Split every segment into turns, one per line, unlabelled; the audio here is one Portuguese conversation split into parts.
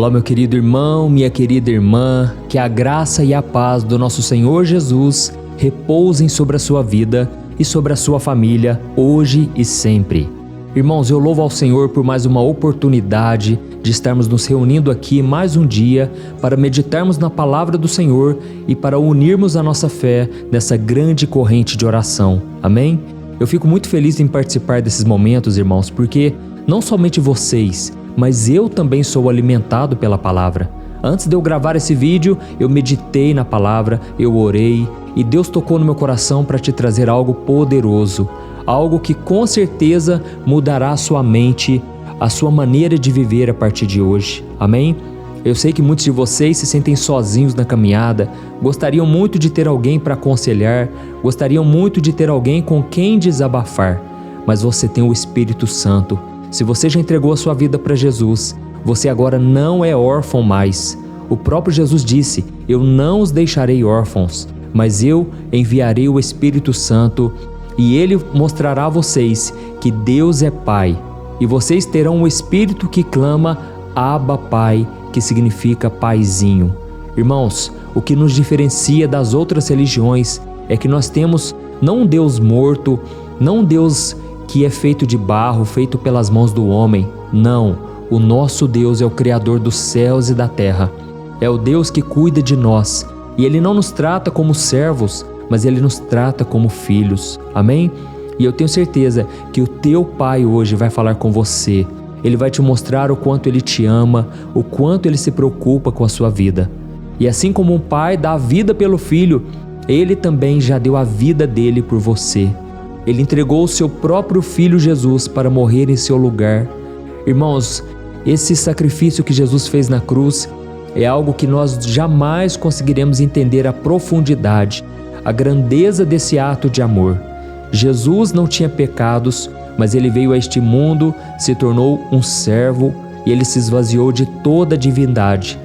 Olá, meu querido irmão, minha querida irmã, que a graça e a paz do nosso Senhor Jesus repousem sobre a sua vida e sobre a sua família, hoje e sempre. Irmãos, eu louvo ao Senhor por mais uma oportunidade de estarmos nos reunindo aqui mais um dia para meditarmos na palavra do Senhor e para unirmos a nossa fé nessa grande corrente de oração. Amém? Eu fico muito feliz em participar desses momentos, irmãos, porque não somente vocês, mas eu também sou alimentado pela palavra. Antes de eu gravar esse vídeo, eu meditei na palavra, eu orei e Deus tocou no meu coração para te trazer algo poderoso, algo que com certeza mudará a sua mente, a sua maneira de viver a partir de hoje. Amém? Eu sei que muitos de vocês se sentem sozinhos na caminhada, gostariam muito de ter alguém para aconselhar, gostariam muito de ter alguém com quem desabafar, mas você tem o Espírito Santo. Se você já entregou a sua vida para Jesus, você agora não é órfão mais. O próprio Jesus disse: eu não os deixarei órfãos, mas eu enviarei o Espírito Santo e Ele mostrará a vocês que Deus é Pai. E vocês terão o Espírito que clama Abba Pai, que significa Paizinho. Irmãos, o que nos diferencia das outras religiões é que nós temos não um Deus morto, não um Deus que é feito de barro, feito pelas mãos do homem. Não, o nosso Deus é o Criador dos céus e da terra. É o Deus que cuida de nós. E Ele não nos trata como servos, mas Ele nos trata como filhos. Amém? E eu tenho certeza que o teu Pai hoje vai falar com você. Ele vai te mostrar o quanto Ele te ama, o quanto Ele se preocupa com a sua vida. E assim como um pai dá a vida pelo filho, Ele também já deu a vida dele por você. Ele entregou o seu próprio Filho Jesus para morrer em seu lugar. Irmãos, esse sacrifício que Jesus fez na cruz é algo que nós jamais conseguiremos entender a profundidade, a grandeza desse ato de amor. Jesus não tinha pecados, mas Ele veio a este mundo, se tornou um servo e Ele se esvaziou de toda a divindade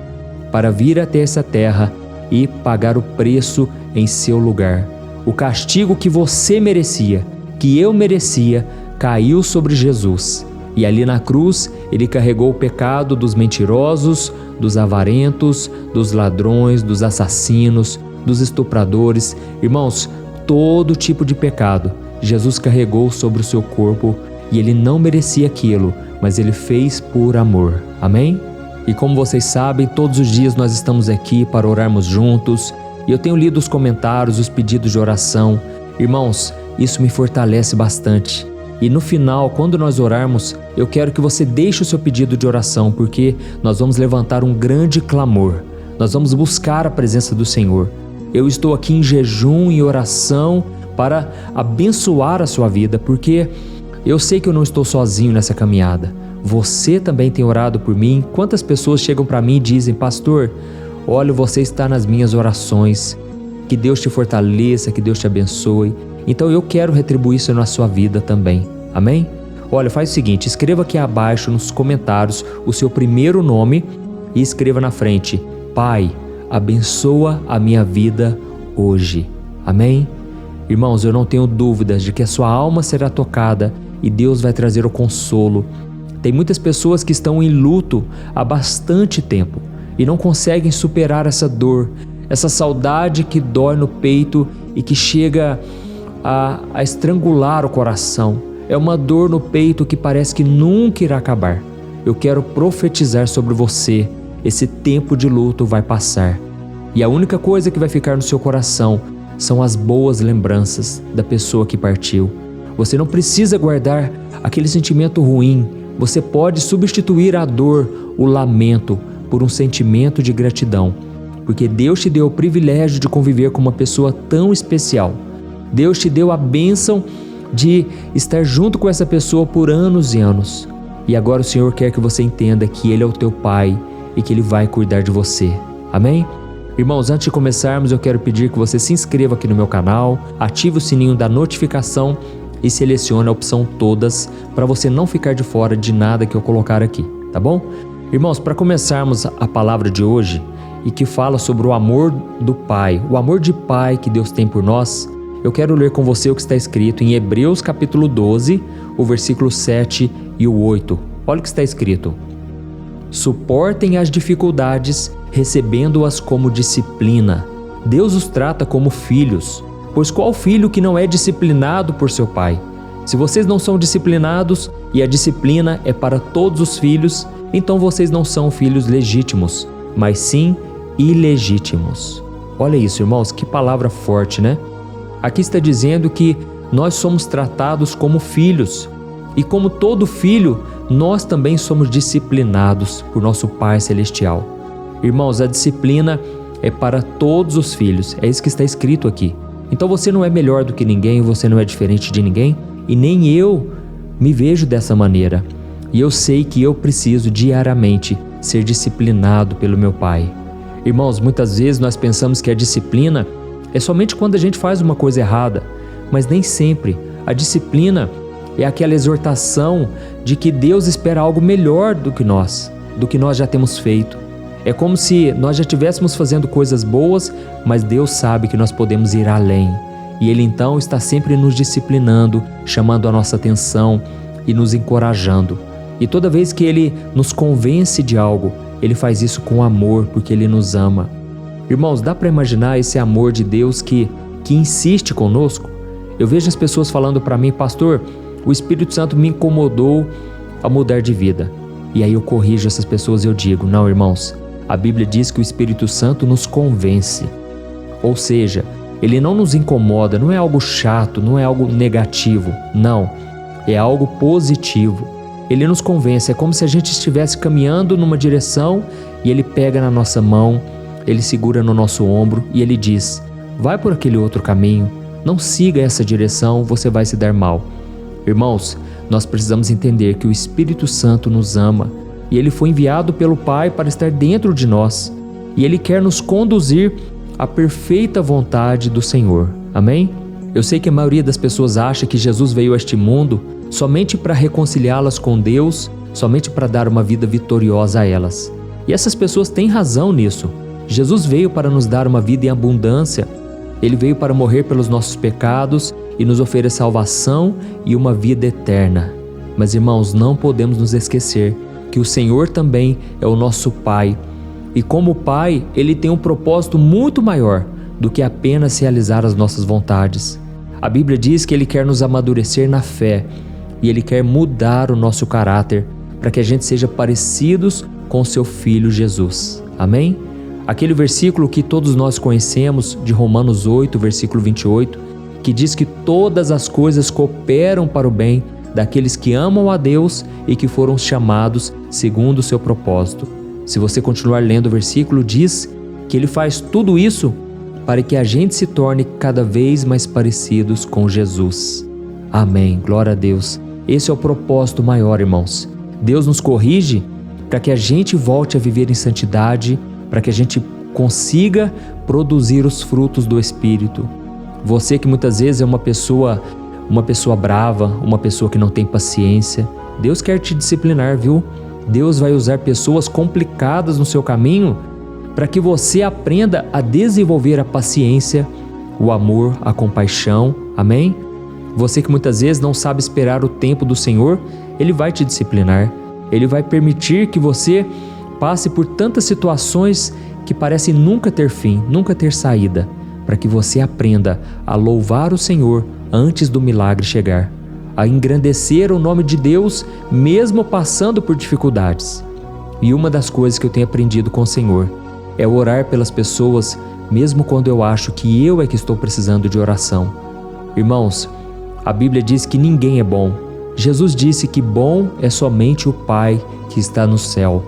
para vir até essa terra e pagar o preço em seu lugar. O castigo que você merecia, que eu merecia, caiu sobre Jesus. E ali na cruz, Ele carregou o pecado dos mentirosos, dos avarentos, dos ladrões, dos assassinos, dos estupradores. Irmãos, todo tipo de pecado Jesus carregou sobre o seu corpo e Ele não merecia aquilo, mas Ele fez por amor. Amém? E como vocês sabem, todos os dias nós estamos aqui para orarmos juntos. E eu tenho lido os comentários, os pedidos de oração. Irmãos, isso me fortalece bastante. E no final, quando nós orarmos, eu quero que você deixe o seu pedido de oração, porque nós vamos levantar um grande clamor. Nós vamos buscar a presença do Senhor. Eu estou aqui em jejum e oração para abençoar a sua vida, porque eu sei que eu não estou sozinho nessa caminhada. Você também tem orado por mim. Quantas pessoas chegam para mim e dizem: pastor, olha, você está nas minhas orações, que Deus te fortaleça, que Deus te abençoe. Então eu quero retribuir isso na sua vida também, amém? Olha, faz o seguinte, escreva aqui abaixo nos comentários o seu primeiro nome e escreva na frente: Pai, abençoa a minha vida hoje, amém? Irmãos, eu não tenho dúvidas de que a sua alma será tocada e Deus vai trazer o consolo. Tem muitas pessoas que estão em luto há bastante tempo e não conseguem superar essa dor, essa saudade que dói no peito e que chega a estrangular o coração. É uma dor no peito que parece que nunca irá acabar. Eu quero profetizar sobre você: esse tempo de luto vai passar. E a única coisa que vai ficar no seu coração são as boas lembranças da pessoa que partiu. Você não precisa guardar aquele sentimento ruim. Você pode substituir a dor, o lamento, por um sentimento de gratidão, porque Deus te deu o privilégio de conviver com uma pessoa tão especial. Deus te deu a bênção de estar junto com essa pessoa por anos e anos. E agora o Senhor quer que você entenda que Ele é o teu Pai e que Ele vai cuidar de você. Amém? Irmãos, antes de começarmos, eu quero pedir que você se inscreva aqui no meu canal, ative o sininho da notificação e selecione a opção todas para você não ficar de fora de nada que eu colocar aqui, tá bom? Irmãos, para começarmos a palavra de hoje, e que fala sobre o amor do Pai, o amor de Pai que Deus tem por nós, eu quero ler com você o que está escrito em Hebreus capítulo 12, o versículo 7 e o 8. Olha o que está escrito: suportem as dificuldades, recebendo-as como disciplina. Deus os trata como filhos, pois qual filho que não é disciplinado por seu pai? Se vocês não são disciplinados e a disciplina é para todos os filhos, então vocês não são filhos legítimos, mas sim ilegítimos. Olha isso, irmãos, que palavra forte, né? Aqui está dizendo que nós somos tratados como filhos, e como todo filho, nós também somos disciplinados por nosso Pai Celestial. Irmãos, a disciplina é para todos os filhos, é isso que está escrito aqui. Então você não é melhor do que ninguém, você não é diferente de ninguém, e nem eu me vejo dessa maneira. E eu sei que eu preciso diariamente ser disciplinado pelo meu Pai. Irmãos, muitas vezes nós pensamos que a disciplina é somente quando a gente faz uma coisa errada, mas nem sempre. A disciplina é aquela exortação de que Deus espera algo melhor do que nós já temos feito. É como se nós já estivéssemos fazendo coisas boas, mas Deus sabe que nós podemos ir além. E Ele então está sempre nos disciplinando, chamando a nossa atenção e nos encorajando. E toda vez que Ele nos convence de algo, Ele faz isso com amor, porque Ele nos ama. Irmãos, dá para imaginar esse amor de Deus que insiste conosco? Eu vejo as pessoas falando para mim, pastor, o Espírito Santo me incomodou a mudar de vida. E aí eu corrijo essas pessoas e eu digo, não, irmãos, a Bíblia diz que o Espírito Santo nos convence. Ou seja, ele não nos incomoda, não é algo chato, não é algo negativo, não, é algo positivo. Ele nos convence, é como se a gente estivesse caminhando numa direção e ele pega na nossa mão, ele segura no nosso ombro e ele diz, vai por aquele outro caminho, não siga essa direção, você vai se dar mal. Irmãos, nós precisamos entender que o Espírito Santo nos ama e Ele foi enviado pelo Pai para estar dentro de nós e Ele quer nos conduzir à perfeita vontade do Senhor. Amém? Eu sei que a maioria das pessoas acha que Jesus veio a este mundo somente para reconciliá-las com Deus, somente para dar uma vida vitoriosa a elas. E essas pessoas têm razão nisso. Jesus veio para nos dar uma vida em abundância. Ele veio para morrer pelos nossos pecados e nos oferecer salvação e uma vida eterna. Mas, irmãos, não podemos nos esquecer que o Senhor também é o nosso Pai. E como Pai, Ele tem um propósito muito maior do que apenas realizar as nossas vontades. A Bíblia diz que Ele quer nos amadurecer na fé e Ele quer mudar o nosso caráter para que a gente seja parecidos com o Seu Filho Jesus. Amém? Aquele versículo que todos nós conhecemos de Romanos 8, versículo 28, que diz que todas as coisas cooperam para o bem daqueles que amam a Deus e que foram chamados segundo o seu propósito. Se você continuar lendo o versículo, diz que Ele faz tudo isso para que a gente se torne cada vez mais parecidos com Jesus. Amém, glória a Deus. Esse é o propósito maior, irmãos. Deus nos corrige para que a gente volte a viver em santidade, para que a gente consiga produzir os frutos do Espírito. Você que muitas vezes é uma pessoa brava, uma pessoa que não tem paciência, Deus quer te disciplinar, viu? Deus vai usar pessoas complicadas no seu caminho para que você aprenda a desenvolver a paciência, o amor, a compaixão. Amém? Você que muitas vezes não sabe esperar o tempo do Senhor, Ele vai te disciplinar. Ele vai permitir que você passe por tantas situações que parecem nunca ter fim, nunca ter saída, para que você aprenda a louvar o Senhor antes do milagre chegar, a engrandecer o nome de Deus mesmo passando por dificuldades. E uma das coisas que eu tenho aprendido com o Senhor é orar pelas pessoas mesmo quando eu acho que eu é que estou precisando de oração. Irmãos, a Bíblia diz que ninguém é bom. Jesus disse que bom é somente o Pai que está no céu.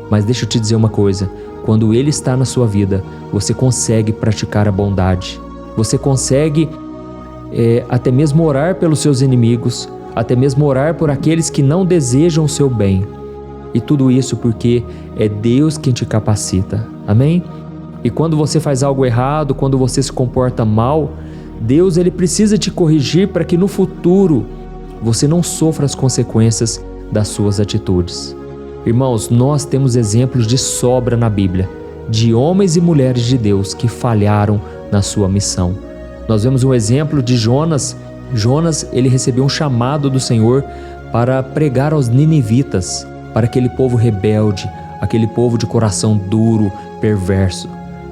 Mas deixa eu te dizer uma coisa, quando Ele está na sua vida, você consegue praticar a bondade. Você consegue até mesmo orar pelos seus inimigos, até mesmo orar por aqueles que não desejam o seu bem. E tudo isso porque é Deus quem te capacita. Amém? E quando você faz algo errado, quando você se comporta mal, Deus Ele precisa te corrigir para que no futuro você não sofra as consequências das suas atitudes. Irmãos, nós temos exemplos de sobra na Bíblia, de homens e mulheres de Deus que falharam na sua missão. Nós vemos um exemplo de Jonas. Jonas, ele recebeu um chamado do Senhor para pregar aos ninivitas, para aquele povo rebelde, aquele povo de coração duro, perverso.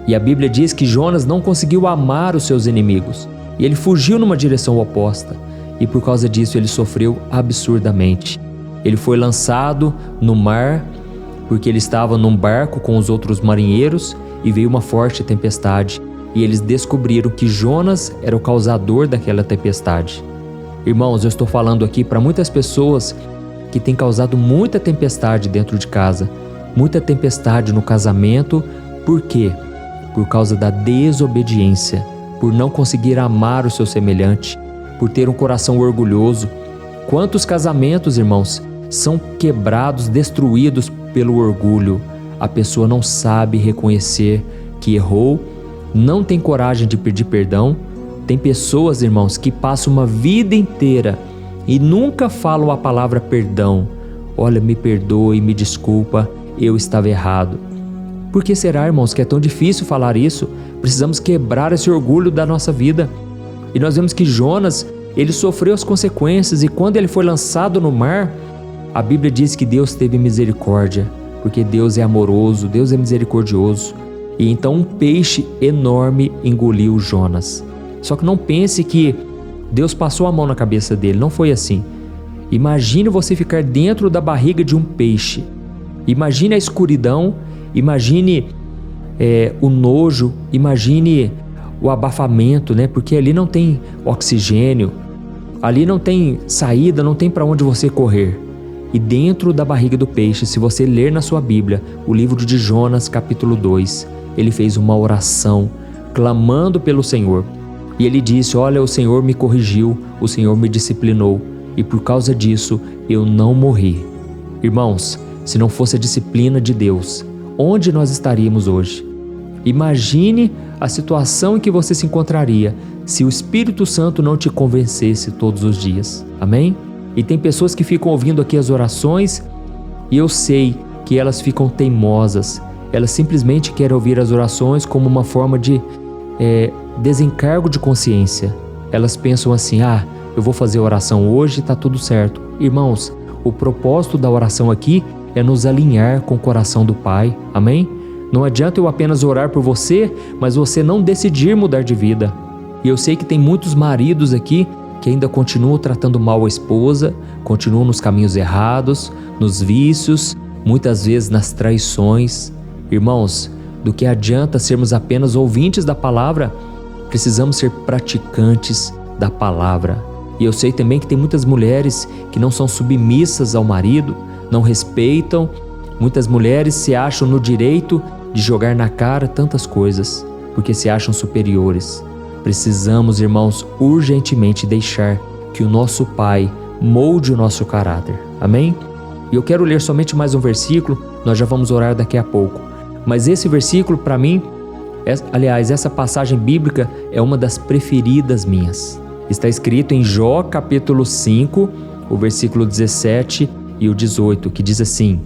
E a Bíblia diz que Jonas não conseguiu amar os seus inimigos, e ele fugiu numa direção oposta, e por causa disso ele sofreu absurdamente. Ele foi lançado no mar, porque ele estava num barco com os outros marinheiros, e veio uma forte tempestade, e eles descobriram que Jonas era o causador daquela tempestade. Irmãos, eu estou falando aqui para muitas pessoas que têm causado muita tempestade dentro de casa, muita tempestade no casamento. Por quê? Por causa da desobediência, por não conseguir amar o seu semelhante, por ter um coração orgulhoso. Quantos casamentos, irmãos, são quebrados, destruídos pelo orgulho? A pessoa não sabe reconhecer que errou, não tem coragem de pedir perdão. Tem pessoas, irmãos, que passam uma vida inteira e nunca falam a palavra perdão. Olha, me perdoe, me desculpa, eu estava errado. Por que será, irmãos, que é tão difícil falar isso? Precisamos quebrar esse orgulho da nossa vida. E nós vemos que Jonas, ele sofreu as consequências, e quando ele foi lançado no mar, a Bíblia diz que Deus teve misericórdia, porque Deus é amoroso, Deus é misericordioso. E então um peixe enorme engoliu Jonas. Só que não pense que Deus passou a mão na cabeça dele, não foi assim. Imagine você ficar dentro da barriga de um peixe. Imagine a escuridão, imagine o nojo, imagine o abafamento, né? Porque ali não tem oxigênio, ali não tem saída, não tem para onde você correr. E dentro da barriga do peixe, se você ler na sua Bíblia, o livro de Jonas, capítulo 2, ele fez uma oração, clamando pelo Senhor. E ele disse: olha, o Senhor me corrigiu, o Senhor me disciplinou, e por causa disso eu não morri. Irmãos, se não fosse a disciplina de Deus, onde nós estaríamos hoje? Imagine a situação em que você se encontraria se o Espírito Santo não te convencesse todos os dias. Amém? E tem pessoas que ficam ouvindo aqui as orações, e eu sei que elas ficam teimosas. Elas simplesmente querem ouvir as orações como uma forma de desencargo de consciência. Elas pensam assim: eu vou fazer oração hoje, está tudo certo. Irmãos, o propósito da oração aqui é nos alinhar com o coração do Pai. Amém? Não adianta eu apenas orar por você, mas você não decidir mudar de vida. E eu sei que tem muitos maridos aqui que ainda continuam tratando mal a esposa, continuam nos caminhos errados, nos vícios, muitas vezes nas traições. Irmãos, do que adianta sermos apenas ouvintes da palavra? Precisamos ser praticantes da palavra. E eu sei também que tem muitas mulheres que não são submissas ao marido, não respeitam. Muitas mulheres se acham no direito de jogar na cara tantas coisas, porque se acham superiores. Precisamos, irmãos, urgentemente deixar que o nosso Pai molde o nosso caráter. Amém? E eu quero ler somente mais um versículo, nós já vamos orar daqui a pouco. Mas esse versículo, para mim, essa passagem bíblica é uma das preferidas minhas. Está escrito em Jó, capítulo 5, o versículo 17 e o 18, que diz assim: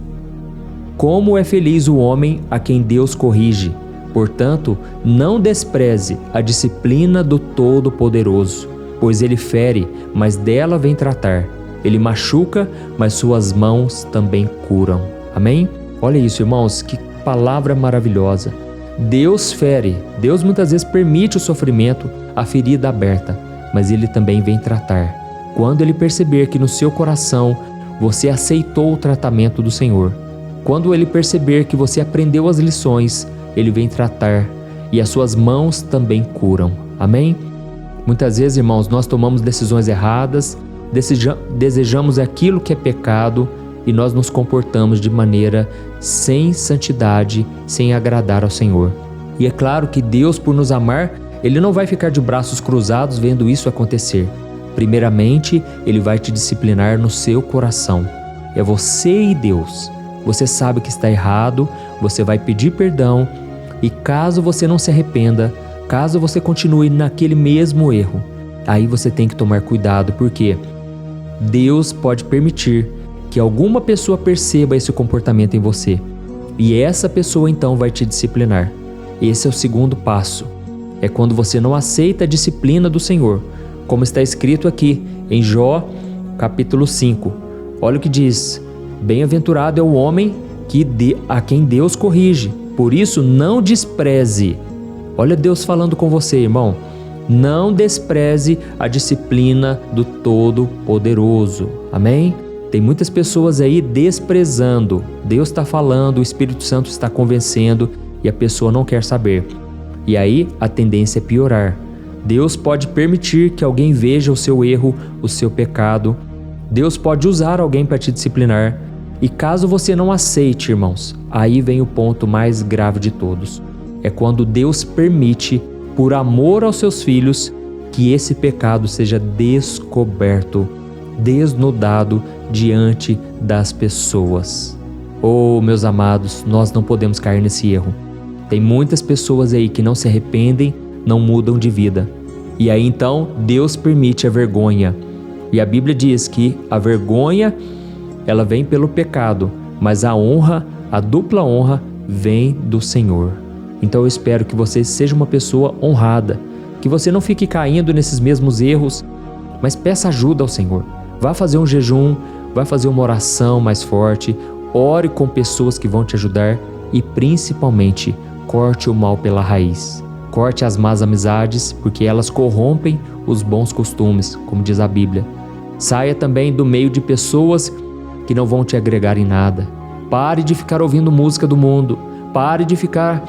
como é feliz o homem a quem Deus corrige. Portanto, não despreze a disciplina do Todo-Poderoso, pois ele fere, mas dela vem tratar. Ele machuca, mas suas mãos também curam. Amém? Olha isso, irmãos, que palavra maravilhosa. Deus fere, Deus muitas vezes permite o sofrimento, a ferida aberta, mas Ele também vem tratar. Quando Ele perceber que no seu coração você aceitou o tratamento do Senhor, quando Ele perceber que você aprendeu as lições, Ele vem tratar e as suas mãos também curam. Amém? Muitas vezes, irmãos, nós tomamos decisões erradas, desejamos aquilo que é pecado e nós nos comportamos de maneira sem santidade, sem agradar ao Senhor. E é claro que Deus, por nos amar, Ele não vai ficar de braços cruzados vendo isso acontecer. Primeiramente, Ele vai te disciplinar no seu coração. É você e Deus. Você sabe que está errado, você vai pedir perdão e caso você não se arrependa, caso você continue naquele mesmo erro, aí você tem que tomar cuidado, porque Deus pode permitir que alguma pessoa perceba esse comportamento em você e essa pessoa então vai te disciplinar. Esse é o segundo passo, é quando você não aceita a disciplina do Senhor, como está escrito aqui em Jó capítulo 5. Olha o que diz: bem-aventurado é o homem a quem Deus corrige. Por isso, não despreze. Olha Deus falando com você, irmão. Não despreze a disciplina do Todo-Poderoso. Amém? Tem muitas pessoas aí desprezando. Deus está falando, o Espírito Santo está convencendo e a pessoa não quer saber. E aí a tendência é piorar. Deus pode permitir que alguém veja o seu erro, o seu pecado. Deus pode usar alguém para te disciplinar. E caso você não aceite, irmãos, aí vem o ponto mais grave de todos. É quando Deus permite, por amor aos seus filhos, que esse pecado seja descoberto, desnudado diante das pessoas. Oh, meus amados, nós não podemos cair nesse erro. Tem muitas pessoas aí que não se arrependem, não mudam de vida. E aí então Deus permite a vergonha. E a Bíblia diz que a vergonha, ela vem pelo pecado, mas a honra, a dupla honra, vem do Senhor. Então eu espero que você seja uma pessoa honrada, que você não fique caindo nesses mesmos erros, mas peça ajuda ao Senhor. Vá fazer um jejum, vá fazer uma oração mais forte, ore com pessoas que vão te ajudar e principalmente corte o mal pela raiz. Corte as más amizades, porque elas corrompem os bons costumes, como diz a Bíblia. Saia também do meio de pessoas que não vão te agregar em nada. Pare de ficar ouvindo música do mundo. Pare de ficar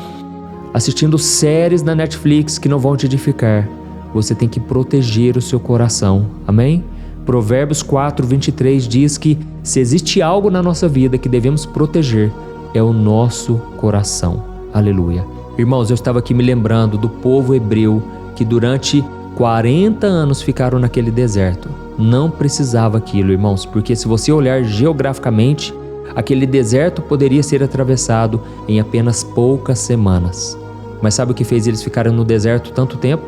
assistindo séries na Netflix que não vão te edificar. Você tem que proteger o seu coração. Amém? Provérbios 4:23 diz que se existe algo na nossa vida que devemos proteger, é o nosso coração. Aleluia. Irmãos, eu estava aqui me lembrando do povo hebreu que durante 40 anos ficaram naquele deserto. Não precisava aquilo, irmãos, porque se você olhar geograficamente, aquele deserto poderia ser atravessado em apenas poucas semanas. Mas sabe o que fez eles ficarem no deserto tanto tempo?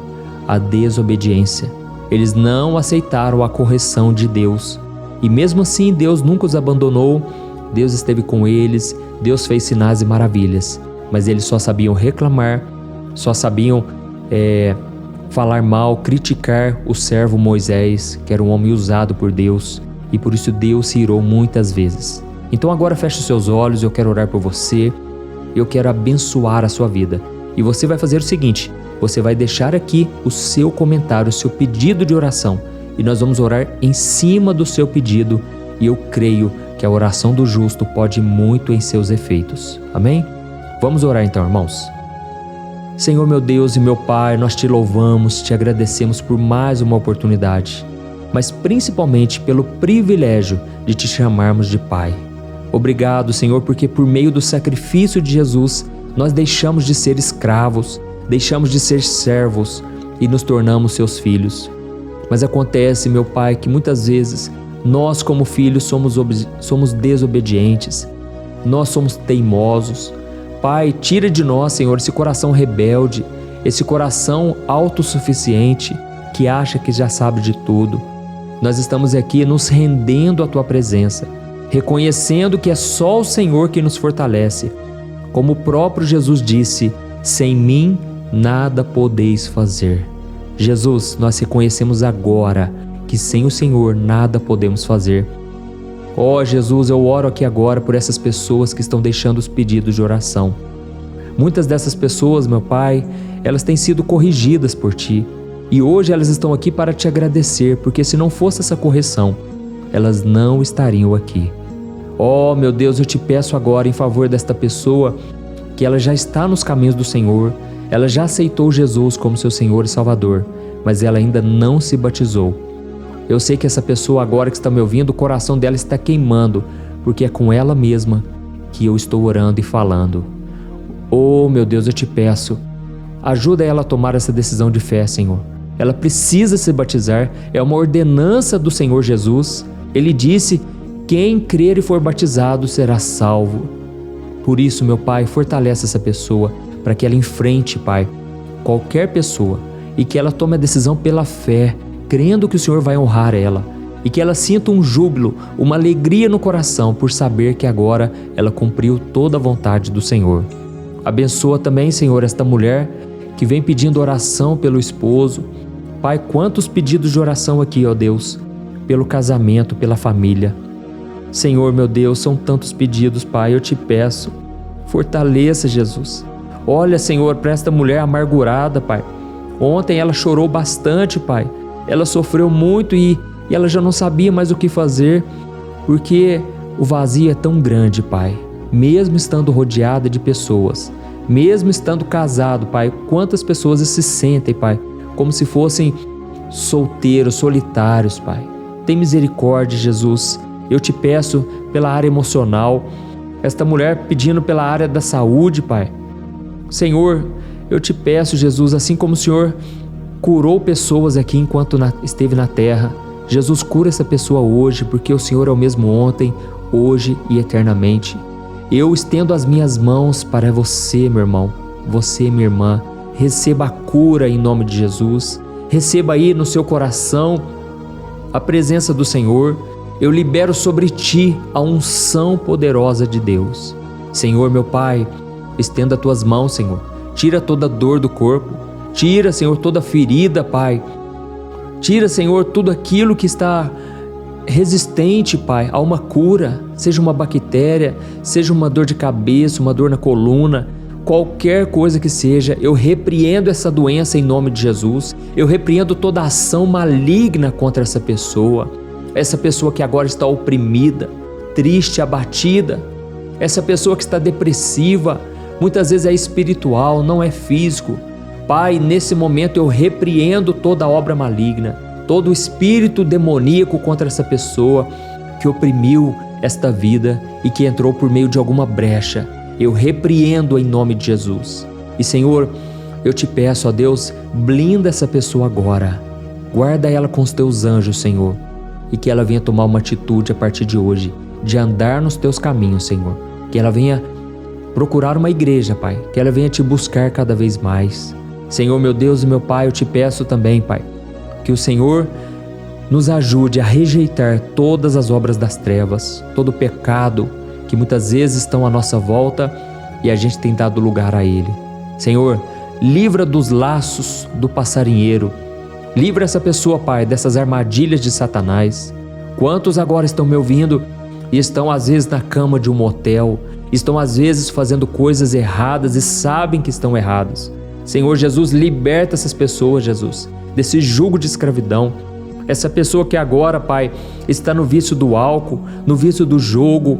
A desobediência. Eles não aceitaram a correção de Deus. E mesmo assim, Deus nunca os abandonou. Deus esteve com eles. Deus fez sinais e maravilhas. Mas eles só sabiam reclamar, só sabiam falar mal, criticar o servo Moisés, que era um homem usado por Deus. E por isso Deus se irou muitas vezes. Então agora feche os seus olhos, eu quero orar por você. Eu quero abençoar a sua vida. E você vai fazer o seguinte, você vai deixar aqui o seu comentário, o seu pedido de oração. E nós vamos orar em cima do seu pedido. E eu creio que a oração do justo pode muito em seus efeitos. Amém? Vamos orar então, irmãos. Senhor meu Deus e meu Pai, nós te louvamos, te agradecemos por mais uma oportunidade, mas principalmente pelo privilégio de te chamarmos de Pai. Obrigado, Senhor, porque por meio do sacrifício de Jesus, nós deixamos de ser escravos, deixamos de ser servos e nos tornamos seus filhos. Mas acontece, meu Pai, que muitas vezes nós como filhos somos desobedientes, nós somos teimosos. Pai, tira de nós, Senhor, esse coração rebelde, esse coração autossuficiente que acha que já sabe de tudo. Nós estamos aqui nos rendendo à Tua presença, reconhecendo que é só o Senhor que nos fortalece. Como o próprio Jesus disse, sem mim nada podeis fazer. Jesus, nós reconhecemos agora que sem o Senhor nada podemos fazer. Ó Jesus, eu oro aqui agora por essas pessoas que estão deixando os pedidos de oração. Muitas dessas pessoas, meu Pai, elas têm sido corrigidas por Ti. E hoje elas estão aqui para Te agradecer, porque se não fosse essa correção, elas não estariam aqui. Ó meu Deus, eu Te peço agora em favor desta pessoa que ela já está nos caminhos do Senhor, ela já aceitou Jesus como seu Senhor e Salvador, mas ela ainda não se batizou. Eu sei que essa pessoa agora que está me ouvindo, o coração dela está queimando, porque é com ela mesma que eu estou orando e falando. Oh, meu Deus, eu Te peço, ajuda ela a tomar essa decisão de fé, Senhor. Ela precisa se batizar, é uma ordenança do Senhor Jesus. Ele disse, quem crer e for batizado será salvo. Por isso, meu Pai, fortalece essa pessoa, para que ela enfrente, Pai, qualquer pessoa, e que ela tome a decisão pela fé, crendo que o Senhor vai honrar ela, e que ela sinta um júbilo, uma alegria no coração por saber que agora ela cumpriu toda a vontade do Senhor. Abençoa também, Senhor, esta mulher que vem pedindo oração pelo esposo. Pai, quantos pedidos de oração aqui, ó Deus, pelo casamento, pela família. Senhor, meu Deus, são tantos pedidos, Pai, eu te peço, fortaleça, Jesus. Olha, Senhor, para esta mulher amargurada, Pai. Ontem ela chorou bastante, Pai. Ela sofreu muito e ela já não sabia mais o que fazer, porque o vazio é tão grande, Pai. Mesmo estando rodeada de pessoas, mesmo estando casado, Pai, quantas pessoas se sentem, Pai, como se fossem solteiros, solitários, Pai. Tem misericórdia, Jesus. Eu te peço pela área emocional, esta mulher pedindo pela área da saúde, Pai. Senhor, eu te peço, Jesus, assim como o Senhor curou pessoas aqui enquanto esteve na terra, Jesus, cura essa pessoa hoje, porque o Senhor é o mesmo ontem, hoje e eternamente. Eu estendo as minhas mãos para você, meu irmão, você, minha irmã. Receba a cura em nome de Jesus. Receba aí no seu coração a presença do Senhor. Eu libero sobre ti a unção poderosa de Deus. Senhor, meu Pai, estenda as tuas mãos, Senhor. Tira toda dor do corpo. Tira, Senhor, toda ferida, Pai. Tira, Senhor, tudo aquilo que está resistente, Pai, a uma cura. Seja uma bactéria, seja uma dor de cabeça, uma dor na coluna, qualquer coisa que seja, eu repreendo essa doença em nome de Jesus. Eu repreendo toda ação maligna contra essa pessoa que agora está oprimida, triste, abatida, essa pessoa que está depressiva, muitas vezes é espiritual, não é físico. Pai, nesse momento eu repreendo toda obra maligna, todo espírito demoníaco contra essa pessoa que oprimiu esta vida e que entrou por meio de alguma brecha. Eu repreendo em nome de Jesus. E Senhor, eu te peço, ó Deus, blinda essa pessoa agora. Guarda ela com os teus anjos, Senhor. E que ela venha tomar uma atitude a partir de hoje, de andar nos teus caminhos, Senhor. Que ela venha procurar uma igreja, Pai. Que ela venha te buscar cada vez mais. Senhor, meu Deus e meu Pai, eu te peço também, Pai, que o Senhor nos ajude a rejeitar todas as obras das trevas, todo o pecado que muitas vezes estão à nossa volta e a gente tem dado lugar a ele. Senhor, livra dos laços do passarinheiro. Livra essa pessoa, Pai, dessas armadilhas de Satanás. Quantos agora estão me ouvindo e estão às vezes na cama de um motel, estão às vezes fazendo coisas erradas e sabem que estão erradas. Senhor Jesus, liberta essas pessoas, Jesus, desse jugo de escravidão. Essa pessoa que agora, Pai, está no vício do álcool, no vício do jogo.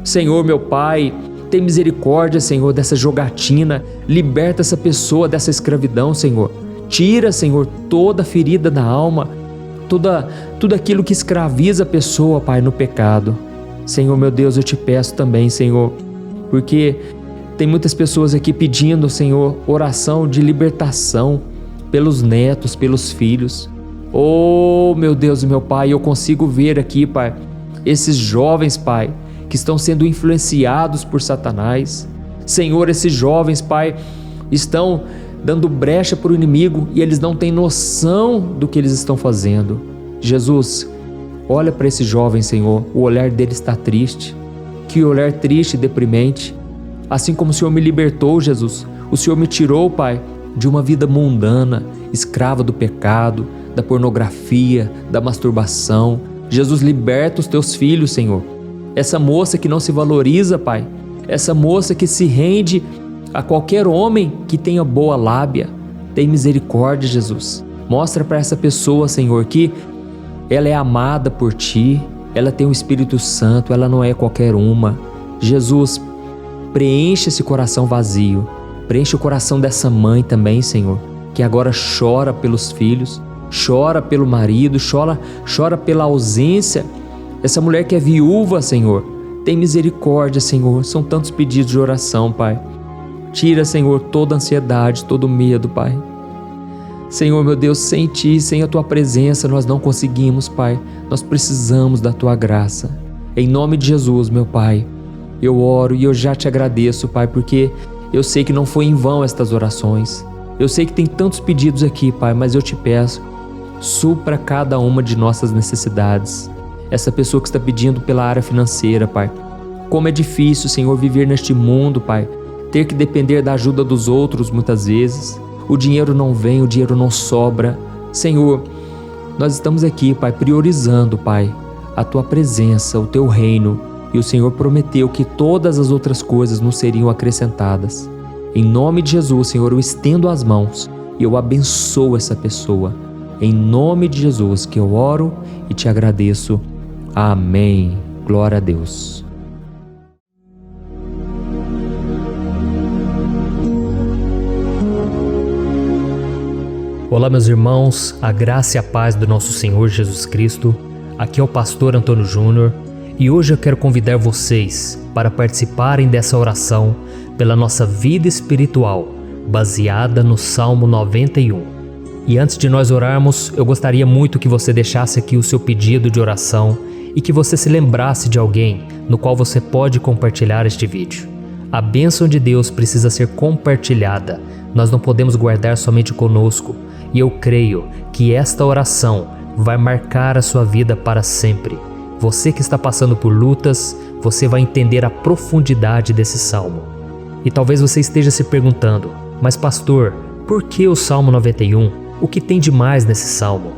Senhor, meu Pai, tem misericórdia, Senhor, dessa jogatina. Liberta essa pessoa dessa escravidão, Senhor. Tira, Senhor, toda ferida da alma, tudo aquilo que escraviza a pessoa, Pai, no pecado. Senhor, meu Deus, eu te peço também, Senhor, porque tem muitas pessoas aqui pedindo, Senhor, oração de libertação pelos netos, pelos filhos. Oh, meu Deus e meu Pai, eu consigo ver aqui, Pai, esses jovens, Pai, que estão sendo influenciados por Satanás. Senhor, esses jovens, Pai, estão dando brecha para o inimigo e eles não têm noção do que eles estão fazendo. Jesus, olha para esse jovem, Senhor, o olhar dele está triste. Que olhar triste e deprimente. Assim como o Senhor me libertou, Jesus, o Senhor me tirou, Pai, de uma vida mundana, escrava do pecado, da pornografia, da masturbação. Jesus, liberta os teus filhos, Senhor. Essa moça que não se valoriza, Pai, essa moça que se rende a qualquer homem que tenha boa lábia. Tem misericórdia, Jesus. Mostra para essa pessoa, Senhor, que ela é amada por Ti, ela tem o Espírito Santo, ela não é qualquer uma. Jesus, preenche esse coração vazio, preenche o coração dessa mãe também, Senhor, que agora chora pelos filhos, chora pelo marido, chora pela ausência. Essa mulher que é viúva, Senhor, tem misericórdia, Senhor. São tantos pedidos de oração, Pai. Tira, Senhor, toda ansiedade, todo medo, Pai. Senhor, meu Deus, sem Ti, sem a Tua presença, nós não conseguimos, Pai. Nós precisamos da Tua graça. Em nome de Jesus, meu Pai, eu oro e eu já Te agradeço, Pai, porque eu sei que não foi em vão estas orações. Eu sei que tem tantos pedidos aqui, Pai, mas eu Te peço, supra cada uma de nossas necessidades. Essa pessoa que está pedindo pela área financeira, Pai. Como é difícil, Senhor, viver neste mundo, Pai. Ter que depender da ajuda dos outros muitas vezes. O dinheiro não vem, o dinheiro não sobra. Senhor, nós estamos aqui, Pai, priorizando, Pai, a tua presença, o teu reino, e o Senhor prometeu que todas as outras coisas nos seriam acrescentadas. Em nome de Jesus, Senhor, eu estendo as mãos e eu abençoo essa pessoa. Em nome de Jesus que eu oro e te agradeço. Amém. Glória a Deus. Olá, meus irmãos, a graça e a paz do nosso Senhor Jesus Cristo. Aqui é o pastor Antônio Júnior e hoje eu quero convidar vocês para participarem dessa oração pela nossa vida espiritual, baseada no Salmo 91. E antes de nós orarmos, eu gostaria muito que você deixasse aqui o seu pedido de oração e que você se lembrasse de alguém no qual você pode compartilhar este vídeo. A bênção de Deus precisa ser compartilhada, nós não podemos guardar somente conosco, e eu creio que esta oração vai marcar a sua vida para sempre. Você que está passando por lutas, você vai entender a profundidade desse salmo. E talvez você esteja se perguntando, mas pastor, por que o Salmo 91? O que tem de mais nesse salmo?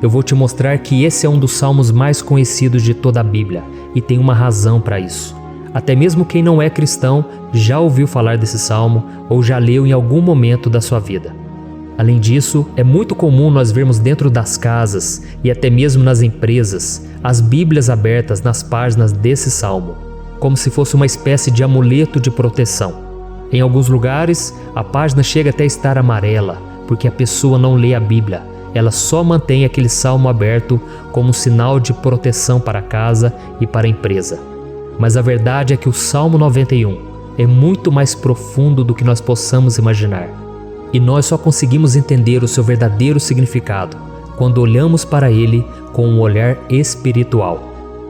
Eu vou te mostrar que esse é um dos salmos mais conhecidos de toda a Bíblia e tem uma razão para isso. Até mesmo quem não é cristão já ouviu falar desse salmo ou já leu em algum momento da sua vida. Além disso, é muito comum nós vermos dentro das casas e até mesmo nas empresas as Bíblias abertas nas páginas desse salmo, como se fosse uma espécie de amuleto de proteção. Em alguns lugares, a página chega até a estar amarela, porque a pessoa não lê a Bíblia, ela só mantém aquele salmo aberto como sinal de proteção para a casa e para a empresa. Mas a verdade é que o Salmo 91 é muito mais profundo do que nós possamos imaginar. E nós só conseguimos entender o seu verdadeiro significado quando olhamos para ele com um olhar espiritual.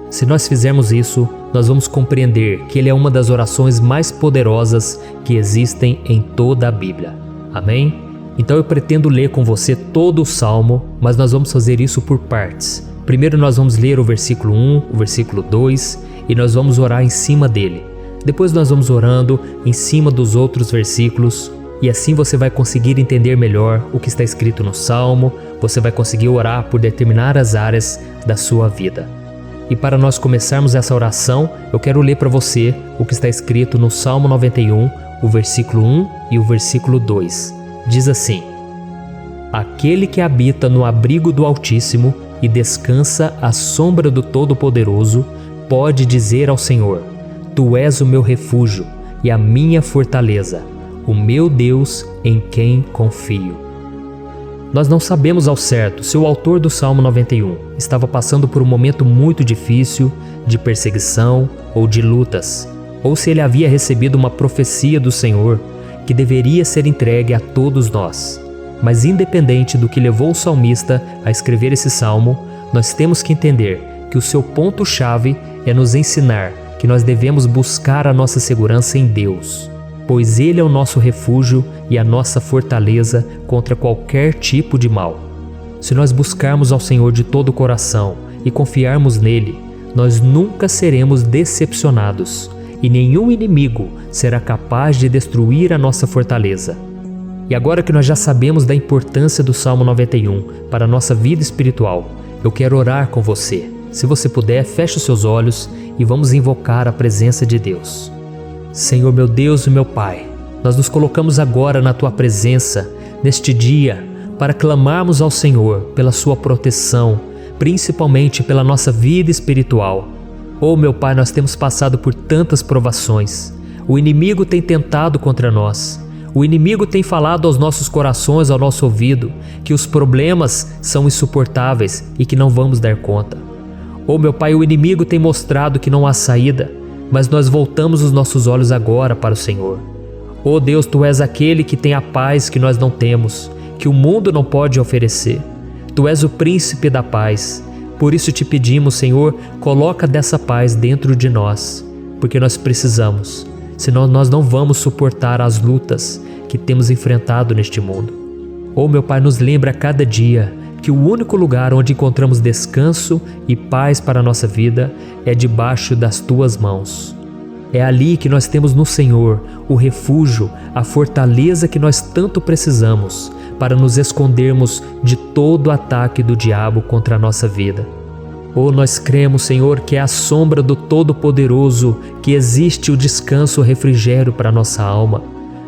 Se nós fizermos isso, nós vamos compreender que ele é uma das orações mais poderosas que existem em toda a Bíblia. Amém? Então eu pretendo ler com você todo o Salmo, mas nós vamos fazer isso por partes. Primeiro nós vamos ler o versículo 1, o versículo 2 e nós vamos orar em cima dele. Depois nós vamos orando em cima dos outros versículos. E assim você vai conseguir entender melhor o que está escrito no Salmo, você vai conseguir orar por determinadas áreas da sua vida. E para nós começarmos essa oração, eu quero ler para você o que está escrito no Salmo 91, o versículo 1 e o versículo 2. Diz assim: Aquele que habita no abrigo do Altíssimo e descansa à sombra do Todo-Poderoso, pode dizer ao Senhor: Tu és o meu refúgio e a minha fortaleza, o meu Deus em quem confio. Nós não sabemos ao certo se o autor do Salmo 91 estava passando por um momento muito difícil, de perseguição ou de lutas, ou se ele havia recebido uma profecia do Senhor que deveria ser entregue a todos nós. Mas independente do que levou o salmista a escrever esse salmo, nós temos que entender que o seu ponto-chave é nos ensinar que nós devemos buscar a nossa segurança em Deus, pois Ele é o nosso refúgio e a nossa fortaleza contra qualquer tipo de mal. Se nós buscarmos ao Senhor de todo o coração e confiarmos nele, nós nunca seremos decepcionados e nenhum inimigo será capaz de destruir a nossa fortaleza. E agora que nós já sabemos da importância do Salmo 91 para a nossa vida espiritual, eu quero orar com você. Se você puder, feche os seus olhos e vamos invocar a presença de Deus. Senhor meu Deus e meu Pai, nós nos colocamos agora na Tua presença, neste dia, para clamarmos ao Senhor pela Sua proteção, principalmente pela nossa vida espiritual. Oh meu Pai, nós temos passado por tantas provações. O inimigo tem tentado contra nós. O inimigo tem falado aos nossos corações, ao nosso ouvido, que os problemas são insuportáveis e que não vamos dar conta. Oh meu Pai, o inimigo tem mostrado que não há saída, mas nós voltamos os nossos olhos agora para o Senhor. Oh Deus, Tu és aquele que tem a paz que nós não temos, que o mundo não pode oferecer. Tu és o príncipe da paz. Por isso te pedimos, Senhor, coloca dessa paz dentro de nós, porque nós precisamos, senão nós não vamos suportar as lutas que temos enfrentado neste mundo. Oh meu Pai, nos lembra a cada dia que o único lugar onde encontramos descanso e paz para a nossa vida é debaixo das Tuas mãos. É ali que nós temos no Senhor o refúgio, a fortaleza que nós tanto precisamos para nos escondermos de todo ataque do diabo contra a nossa vida. Oh, nós cremos, Senhor, que é à sombra do Todo-Poderoso que existe o descanso, o refrigério para a nossa alma.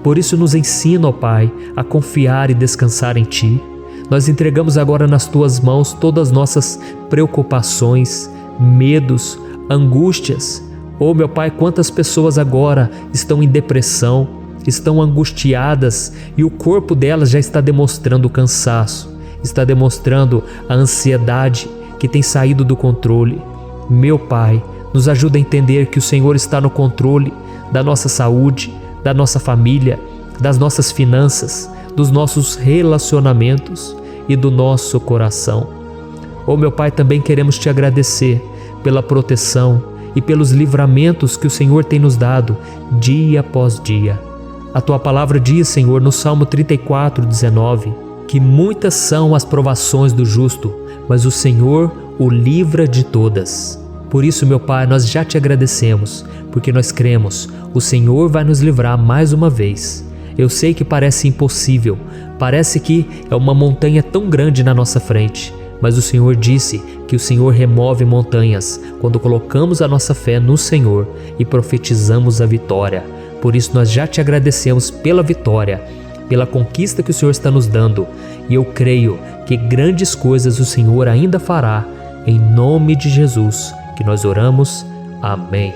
Por isso nos ensina, ó Pai, a confiar e descansar em Ti. Nós entregamos agora nas Tuas mãos todas as nossas preocupações, medos, angústias. Oh, meu Pai, quantas pessoas agora estão em depressão, estão angustiadas e o corpo delas já está demonstrando cansaço, está demonstrando a ansiedade que tem saído do controle. Meu Pai, nos ajuda a entender que o Senhor está no controle da nossa saúde, da nossa família, das nossas finanças, dos nossos relacionamentos e do nosso coração. Oh, meu Pai, também queremos Te agradecer pela proteção e pelos livramentos que o Senhor tem nos dado dia após dia. A Tua palavra diz, Senhor, no Salmo 34:19, que muitas são as provações do justo, mas o Senhor o livra de todas. Por isso, meu Pai, nós já Te agradecemos, porque nós cremos, o Senhor vai nos livrar mais uma vez. Eu sei que parece impossível, parece que é uma montanha tão grande na nossa frente, mas o Senhor disse que o Senhor remove montanhas quando colocamos a nossa fé no Senhor e profetizamos a vitória. Por isso nós já Te agradecemos pela vitória, pela conquista que o Senhor está nos dando, e eu creio que grandes coisas o Senhor ainda fará, em nome de Jesus, que nós oramos. Amém.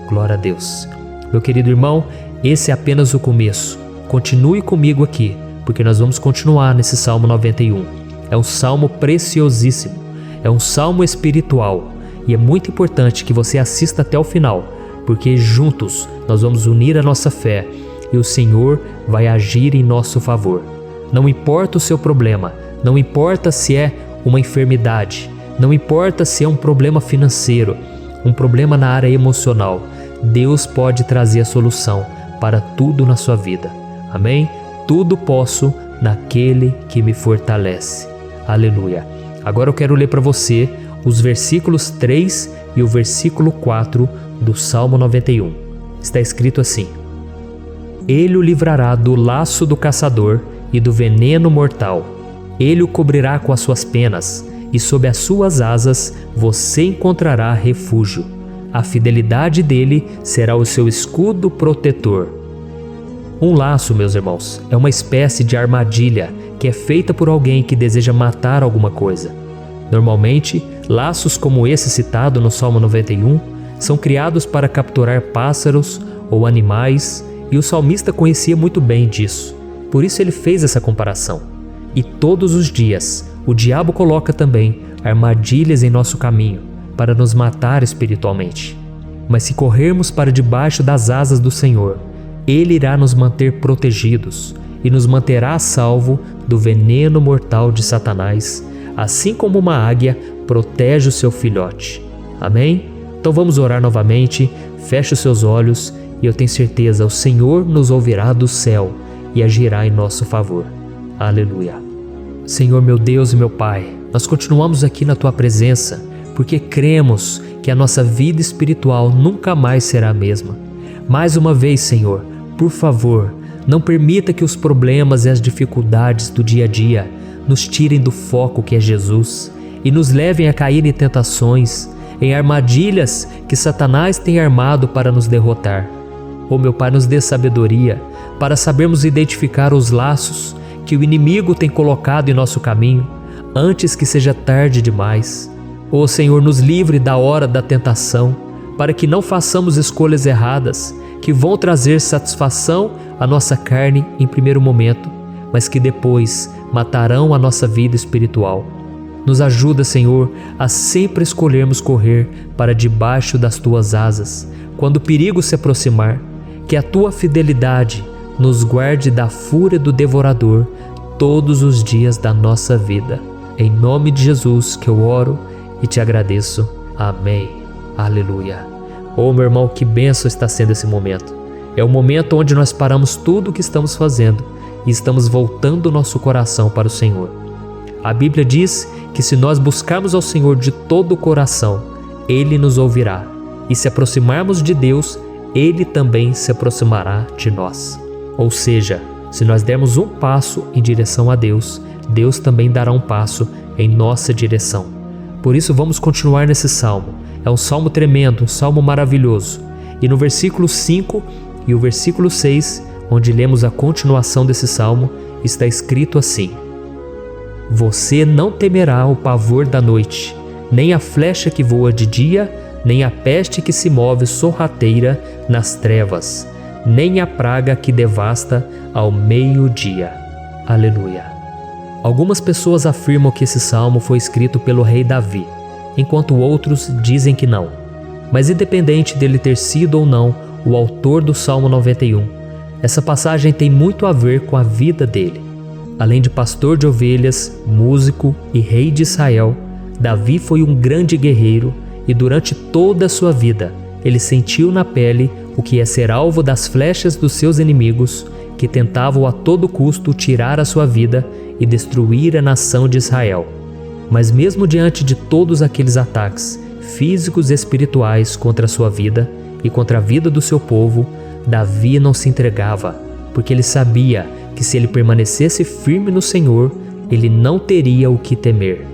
Glória a Deus. Meu querido irmão, esse é apenas o começo. Continue comigo aqui, porque nós vamos continuar nesse Salmo 91. É um salmo preciosíssimo, é um salmo espiritual, e é muito importante que você assista até o final, porque juntos nós vamos unir a nossa fé e o Senhor vai agir em nosso favor. Não importa o seu problema, não importa se é uma enfermidade, não importa se é um problema financeiro, um problema na área emocional, Deus pode trazer a solução para tudo na sua vida. Amém? Tudo posso naquele que me fortalece. Aleluia. Agora eu quero ler para você os versículos 3 e o versículo 4 do Salmo 91. Está escrito assim: Ele o livrará do laço do caçador e do veneno mortal. Ele o cobrirá com as suas penas, e sob as suas asas você encontrará refúgio. A fidelidade dele será o seu escudo protetor. Um laço, meus irmãos, é uma espécie de armadilha que é feita por alguém que deseja matar alguma coisa. Normalmente, laços como esse citado no Salmo 91 são criados para capturar pássaros ou animais, e o salmista conhecia muito bem disso. Por isso ele fez essa comparação. E todos os dias, o diabo coloca também armadilhas em nosso caminho para nos matar espiritualmente. Mas se corrermos para debaixo das asas do Senhor, Ele irá nos manter protegidos e nos manterá a salvo do veneno mortal de Satanás, assim como uma águia protege o seu filhote. Amém? Então vamos orar novamente, feche os seus olhos e eu tenho certeza, o Senhor nos ouvirá do céu e agirá em nosso favor. Aleluia. Senhor, meu Deus e meu Pai, nós continuamos aqui na Tua presença porque cremos que a nossa vida espiritual nunca mais será a mesma. Mais uma vez, Senhor, por favor, não permita que os problemas e as dificuldades do dia a dia nos tirem do foco que é Jesus e nos levem a cair em tentações, em armadilhas que Satanás tem armado para nos derrotar. Oh, meu Pai, nos dê sabedoria para sabermos identificar os laços que o inimigo tem colocado em nosso caminho antes que seja tarde demais. Oh, Senhor, nos livre da hora da tentação, para que não façamos escolhas erradas que vão trazer satisfação à nossa carne em primeiro momento, mas que depois matarão a nossa vida espiritual. Nos ajuda, Senhor, a sempre escolhermos correr para debaixo das Tuas asas, quando o perigo se aproximar, que a Tua fidelidade nos guarde da fúria do devorador todos os dias da nossa vida. Em nome de Jesus que eu oro e Te agradeço. Amém. Aleluia. Oh, meu irmão, que bênção está sendo esse momento. É o momento onde nós paramos tudo o que estamos fazendo e estamos voltando o nosso coração para o Senhor. A Bíblia diz que se nós buscarmos ao Senhor de todo o coração, Ele nos ouvirá. E se aproximarmos de Deus, Ele também se aproximará de nós. Ou seja, se nós dermos um passo em direção a Deus, Deus também dará um passo em nossa direção. Por isso vamos continuar nesse salmo. É um salmo tremendo, um salmo maravilhoso. E no versículo 5 e o versículo 6, onde lemos a continuação desse salmo, está escrito assim: Você não temerá o pavor da noite, nem a flecha que voa de dia, nem a peste que se move sorrateira nas trevas, nem a praga que devasta ao meio-dia. Aleluia. Algumas pessoas afirmam que esse salmo foi escrito pelo rei Davi, enquanto outros dizem que não. Mas independente dele ter sido ou não o autor do Salmo 91, essa passagem tem muito a ver com a vida dele. Além de pastor de ovelhas, músico e rei de Israel, Davi foi um grande guerreiro e durante toda a sua vida ele sentiu na pele o que é ser alvo das flechas dos seus inimigos, que tentavam a todo custo tirar a sua vida e destruir a nação de Israel. Mas mesmo diante de todos aqueles ataques físicos e espirituais contra a sua vida e contra a vida do seu povo, Davi não se entregava, porque ele sabia que se ele permanecesse firme no Senhor, ele não teria o que temer.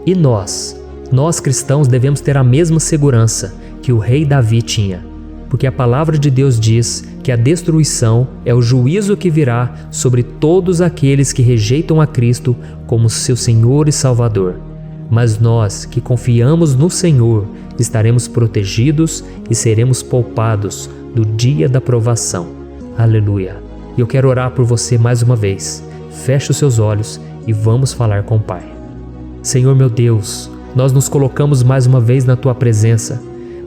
E nós cristãos devemos ter a mesma segurança que o rei Davi tinha, porque a palavra de Deus diz que a destruição é o juízo que virá sobre todos aqueles que rejeitam a Cristo como seu Senhor e Salvador. Mas nós que confiamos no Senhor estaremos protegidos e seremos poupados do dia da provação. Aleluia! E eu quero orar por você mais uma vez. Feche os seus olhos e vamos falar com o Pai. Senhor meu Deus, nós nos colocamos mais uma vez na Tua presença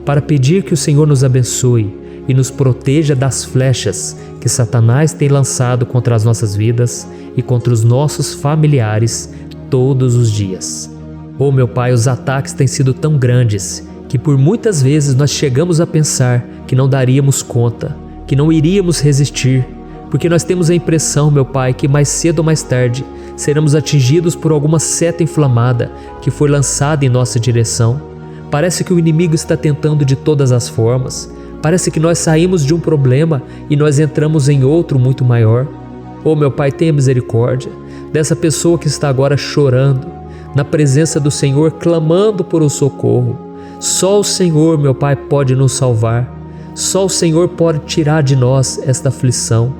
para pedir que o Senhor nos abençoe e nos proteja das flechas que Satanás tem lançado contra as nossas vidas e contra os nossos familiares todos os dias. Oh meu Pai, os ataques têm sido tão grandes que por muitas vezes nós chegamos a pensar que não daríamos conta, que não iríamos resistir, porque nós temos a impressão, meu Pai, que mais cedo ou mais tarde seremos atingidos por alguma seta inflamada que foi lançada em nossa direção. Parece que o inimigo está tentando de todas as formas. Parece que nós saímos de um problema e nós entramos em outro muito maior. Oh meu Pai, tenha misericórdia dessa pessoa que está agora chorando, na presença do Senhor, clamando por um socorro. Só o Senhor, meu Pai, pode nos salvar. Só o Senhor pode tirar de nós esta aflição.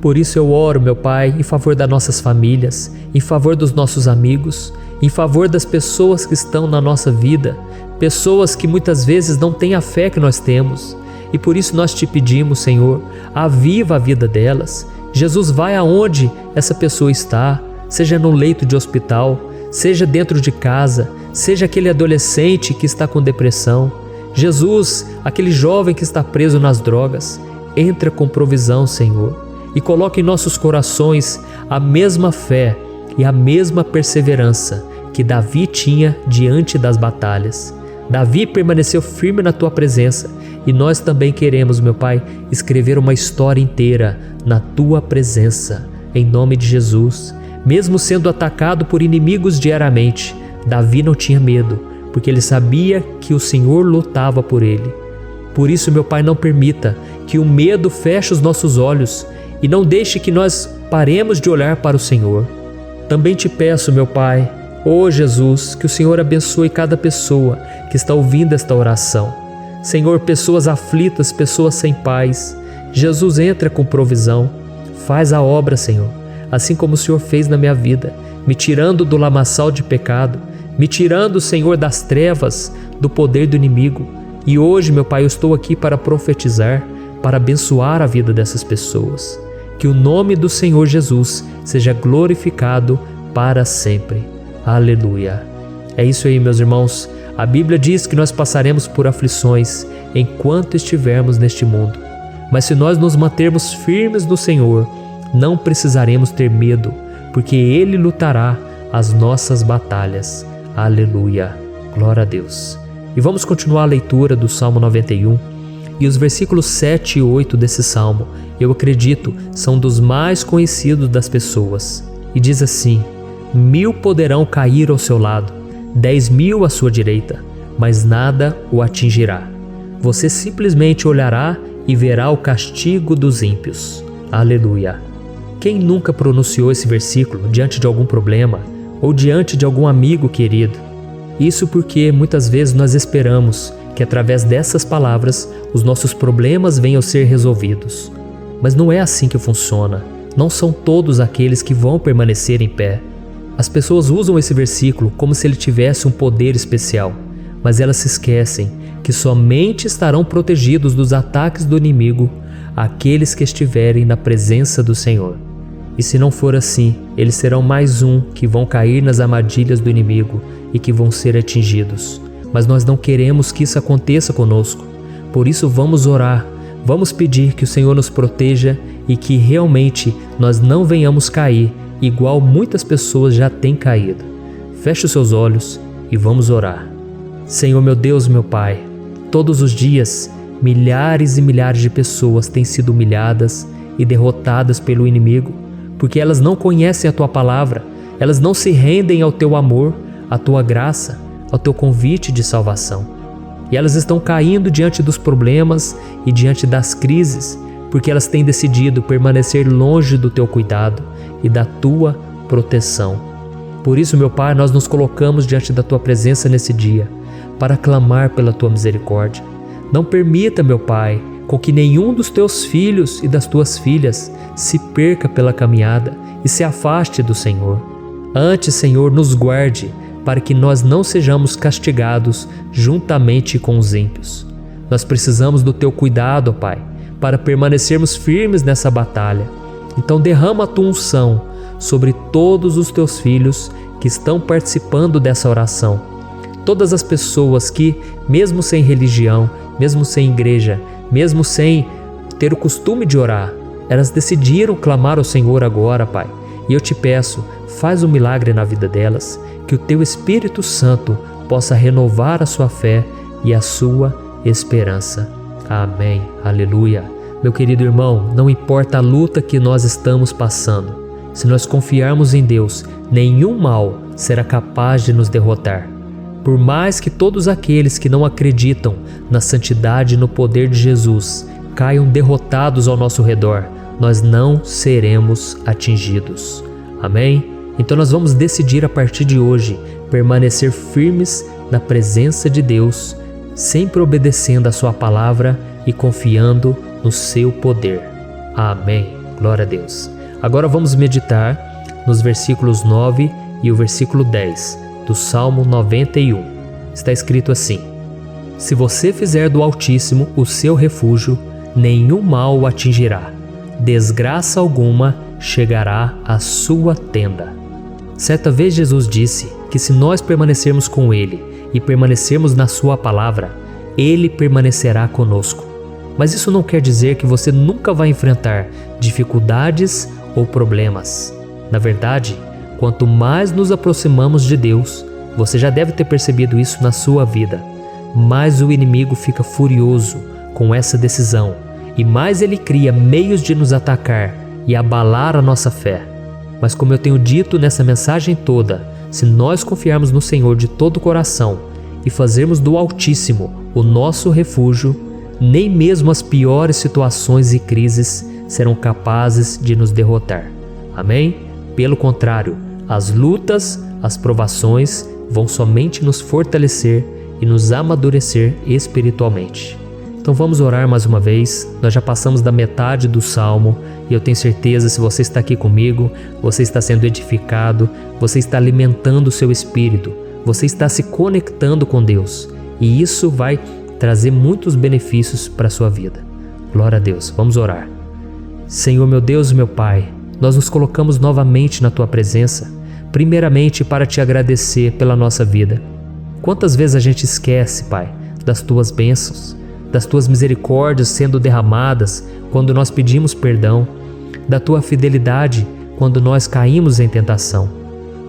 Por isso eu oro, meu Pai, em favor das nossas famílias, em favor dos nossos amigos, em favor das pessoas que estão na nossa vida, pessoas que muitas vezes não têm a fé que nós temos. E por isso nós te pedimos, Senhor, aviva a vida delas. Jesus, vai aonde essa pessoa está, seja no leito de hospital, seja dentro de casa, seja aquele adolescente que está com depressão. Jesus, aquele jovem que está preso nas drogas, entra com provisão, Senhor, e coloca em nossos corações a mesma fé e a mesma perseverança que Davi tinha diante das batalhas. Davi permaneceu firme na Tua presença e nós também queremos, meu Pai, escrever uma história inteira na Tua presença, em nome de Jesus. Mesmo sendo atacado por inimigos diariamente, Davi não tinha medo, porque ele sabia que o Senhor lutava por ele. Por isso, meu Pai, não permita que o medo feche os nossos olhos e não deixe que nós paremos de olhar para o Senhor. Também te peço, meu Pai, ó Jesus, que o Senhor abençoe cada pessoa que está ouvindo esta oração. Senhor, pessoas aflitas, pessoas sem paz. Jesus, entra com provisão. Faz a obra, Senhor, assim como o Senhor fez na minha vida, me tirando do lamaçal de pecado, me tirando, Senhor, das trevas, do poder do inimigo. E hoje, meu Pai, eu estou aqui para profetizar, para abençoar a vida dessas pessoas. Que o nome do Senhor Jesus seja glorificado para sempre. Aleluia. É isso aí, meus irmãos. A Bíblia diz que nós passaremos por aflições enquanto estivermos neste mundo. Mas se nós nos mantermos firmes no Senhor, não precisaremos ter medo, porque Ele lutará as nossas batalhas. Aleluia. Glória a Deus. E vamos continuar a leitura do Salmo 91. E os versículos 7 e 8 desse salmo, eu acredito, são dos mais conhecidos das pessoas. E diz assim: 1000 poderão cair ao seu lado, 10.000 à sua direita, mas nada o atingirá. Você simplesmente olhará e verá o castigo dos ímpios. Aleluia. Quem nunca pronunciou esse versículo diante de algum problema ou diante de algum amigo querido? Isso porque muitas vezes nós esperamos que através dessas palavras os nossos problemas venham a ser resolvidos. Mas não é assim que funciona. Não são todos aqueles que vão permanecer em pé. As pessoas usam esse versículo como se ele tivesse um poder especial, mas elas se esquecem que somente estarão protegidos dos ataques do inimigo aqueles que estiverem na presença do Senhor. E se não for assim, eles serão mais um que vão cair nas armadilhas do inimigo e que vão ser atingidos. Mas nós não queremos que isso aconteça conosco. Por isso vamos orar, vamos pedir que o Senhor nos proteja e que realmente nós não venhamos cair igual muitas pessoas já têm caído. Feche os seus olhos e vamos orar. Senhor meu Deus, meu Pai, todos os dias milhares e milhares de pessoas têm sido humilhadas e derrotadas pelo inimigo, porque elas não conhecem a Tua palavra, elas não se rendem ao Teu amor, à Tua graça, ao Teu convite de salvação. E elas estão caindo diante dos problemas e diante das crises, porque elas têm decidido permanecer longe do Teu cuidado e da Tua proteção. Por isso, meu Pai, nós nos colocamos diante da Tua presença nesse dia, para clamar pela Tua misericórdia. Não permita, meu Pai, com que nenhum dos Teus filhos e das Tuas filhas se perca pela caminhada e se afaste do Senhor. Antes, Senhor, nos guarde, para que nós não sejamos castigados juntamente com os ímpios. Nós precisamos do Teu cuidado, ó Pai, para permanecermos firmes nessa batalha. Então derrama a Tua unção sobre todos os Teus filhos que estão participando dessa oração. Todas as pessoas que, mesmo sem religião, mesmo sem igreja, mesmo sem ter o costume de orar, elas decidiram clamar ao Senhor agora, Pai. E eu te peço, faz um milagre na vida delas, que o Teu Espírito Santo possa renovar a sua fé e a sua esperança. Amém. Aleluia. Meu querido irmão, não importa a luta que nós estamos passando, se nós confiarmos em Deus, nenhum mal será capaz de nos derrotar. Por mais que todos aqueles que não acreditam na santidade e no poder de Jesus caiam derrotados ao nosso redor, nós não seremos atingidos. Amém? Então nós vamos decidir a partir de hoje permanecer firmes na presença de Deus, sempre obedecendo a Sua palavra e confiando no Seu poder. Amém. Glória a Deus. Agora vamos meditar nos versículos 9 e o versículo 10 do Salmo 91. Está escrito assim: Se você fizer do Altíssimo o seu refúgio, nenhum mal o atingirá, desgraça alguma chegará à sua tenda. Certa vez Jesus disse que se nós permanecermos com Ele e permanecermos na Sua palavra, Ele permanecerá conosco. Mas isso não quer dizer que você nunca vai enfrentar dificuldades ou problemas. Na verdade, quanto mais nos aproximamos de Deus, você já deve ter percebido isso na sua vida, mais o inimigo fica furioso com essa decisão e mais ele cria meios de nos atacar e abalar a nossa fé. Mas como eu tenho dito nessa mensagem toda, se nós confiarmos no Senhor de todo o coração e fazermos do Altíssimo o nosso refúgio, nem mesmo as piores situações e crises serão capazes de nos derrotar. Amém? Pelo contrário, as lutas, as provações vão somente nos fortalecer e nos amadurecer espiritualmente. Então vamos orar mais uma vez. Nós já passamos da metade do Salmo e eu tenho certeza, se você está aqui comigo, você está sendo edificado, você está alimentando o seu espírito, você está se conectando com Deus e isso vai trazer muitos benefícios para a sua vida. Glória a Deus. Vamos orar. Senhor meu Deus e meu Pai, nós nos colocamos novamente na Tua presença, primeiramente para Te agradecer pela nossa vida. Quantas vezes a gente esquece, Pai, das Tuas bênçãos, das Tuas misericórdias sendo derramadas quando nós pedimos perdão, da Tua fidelidade quando nós caímos em tentação.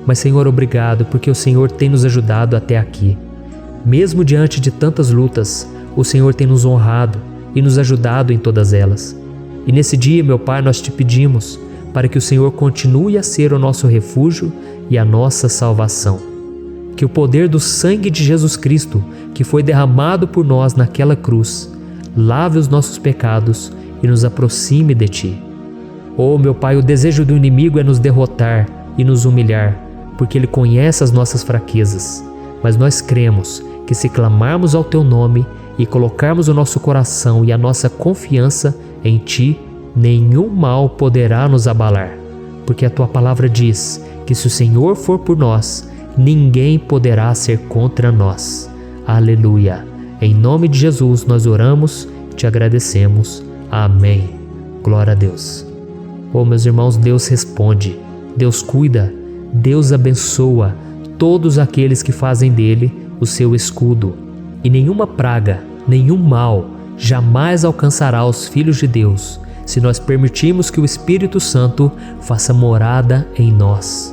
Mas, Senhor, obrigado, porque o Senhor tem nos ajudado até aqui. Mesmo diante de tantas lutas, o Senhor tem nos honrado e nos ajudado em todas elas. E nesse dia, meu Pai, nós Te pedimos para que o Senhor continue a ser o nosso refúgio e a nossa salvação. Que o poder do sangue de Jesus Cristo, que foi derramado por nós naquela cruz, lave os nossos pecados e nos aproxime de Ti. Oh, meu Pai, o desejo do inimigo é nos derrotar e nos humilhar, porque ele conhece as nossas fraquezas. mas nós cremos que se clamarmos ao Teu nome e colocarmos o nosso coração e a nossa confiança em Ti, nenhum mal poderá nos abalar, porque a Tua palavra diz que se o Senhor for por nós, ninguém poderá ser contra nós. Aleluia! Em nome de Jesus nós oramos e Te agradecemos. Amém. Glória a Deus. Oh, meus irmãos, Deus responde, Deus cuida, Deus abençoa todos aqueles que fazem dele o seu escudo. E nenhuma praga, nenhum mal jamais alcançará os filhos de Deus, se nós permitirmos que o Espírito Santo faça morada em nós.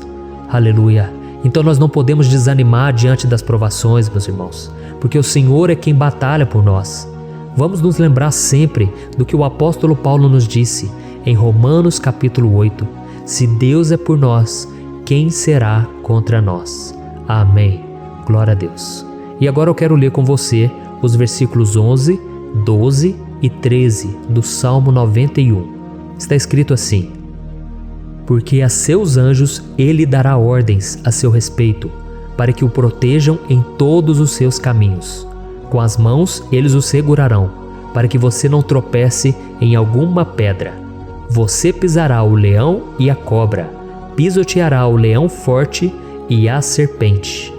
Aleluia! Então nós não podemos desanimar diante das provações, meus irmãos, porque o Senhor é quem batalha por nós. Vamos nos lembrar sempre do que o apóstolo Paulo nos disse em Romanos capítulo 8. Se Deus é por nós, quem será contra nós? Amém. Glória a Deus. E agora eu quero ler com você os versículos 11, 12 e 13 do Salmo 91. Está escrito assim: porque a seus anjos ele dará ordens a seu respeito, para que o protejam em todos os seus caminhos. Com as mãos eles o segurarão, para que você não tropece em alguma pedra. Você pisará o leão e a cobra, pisoteará o leão forte e a serpente.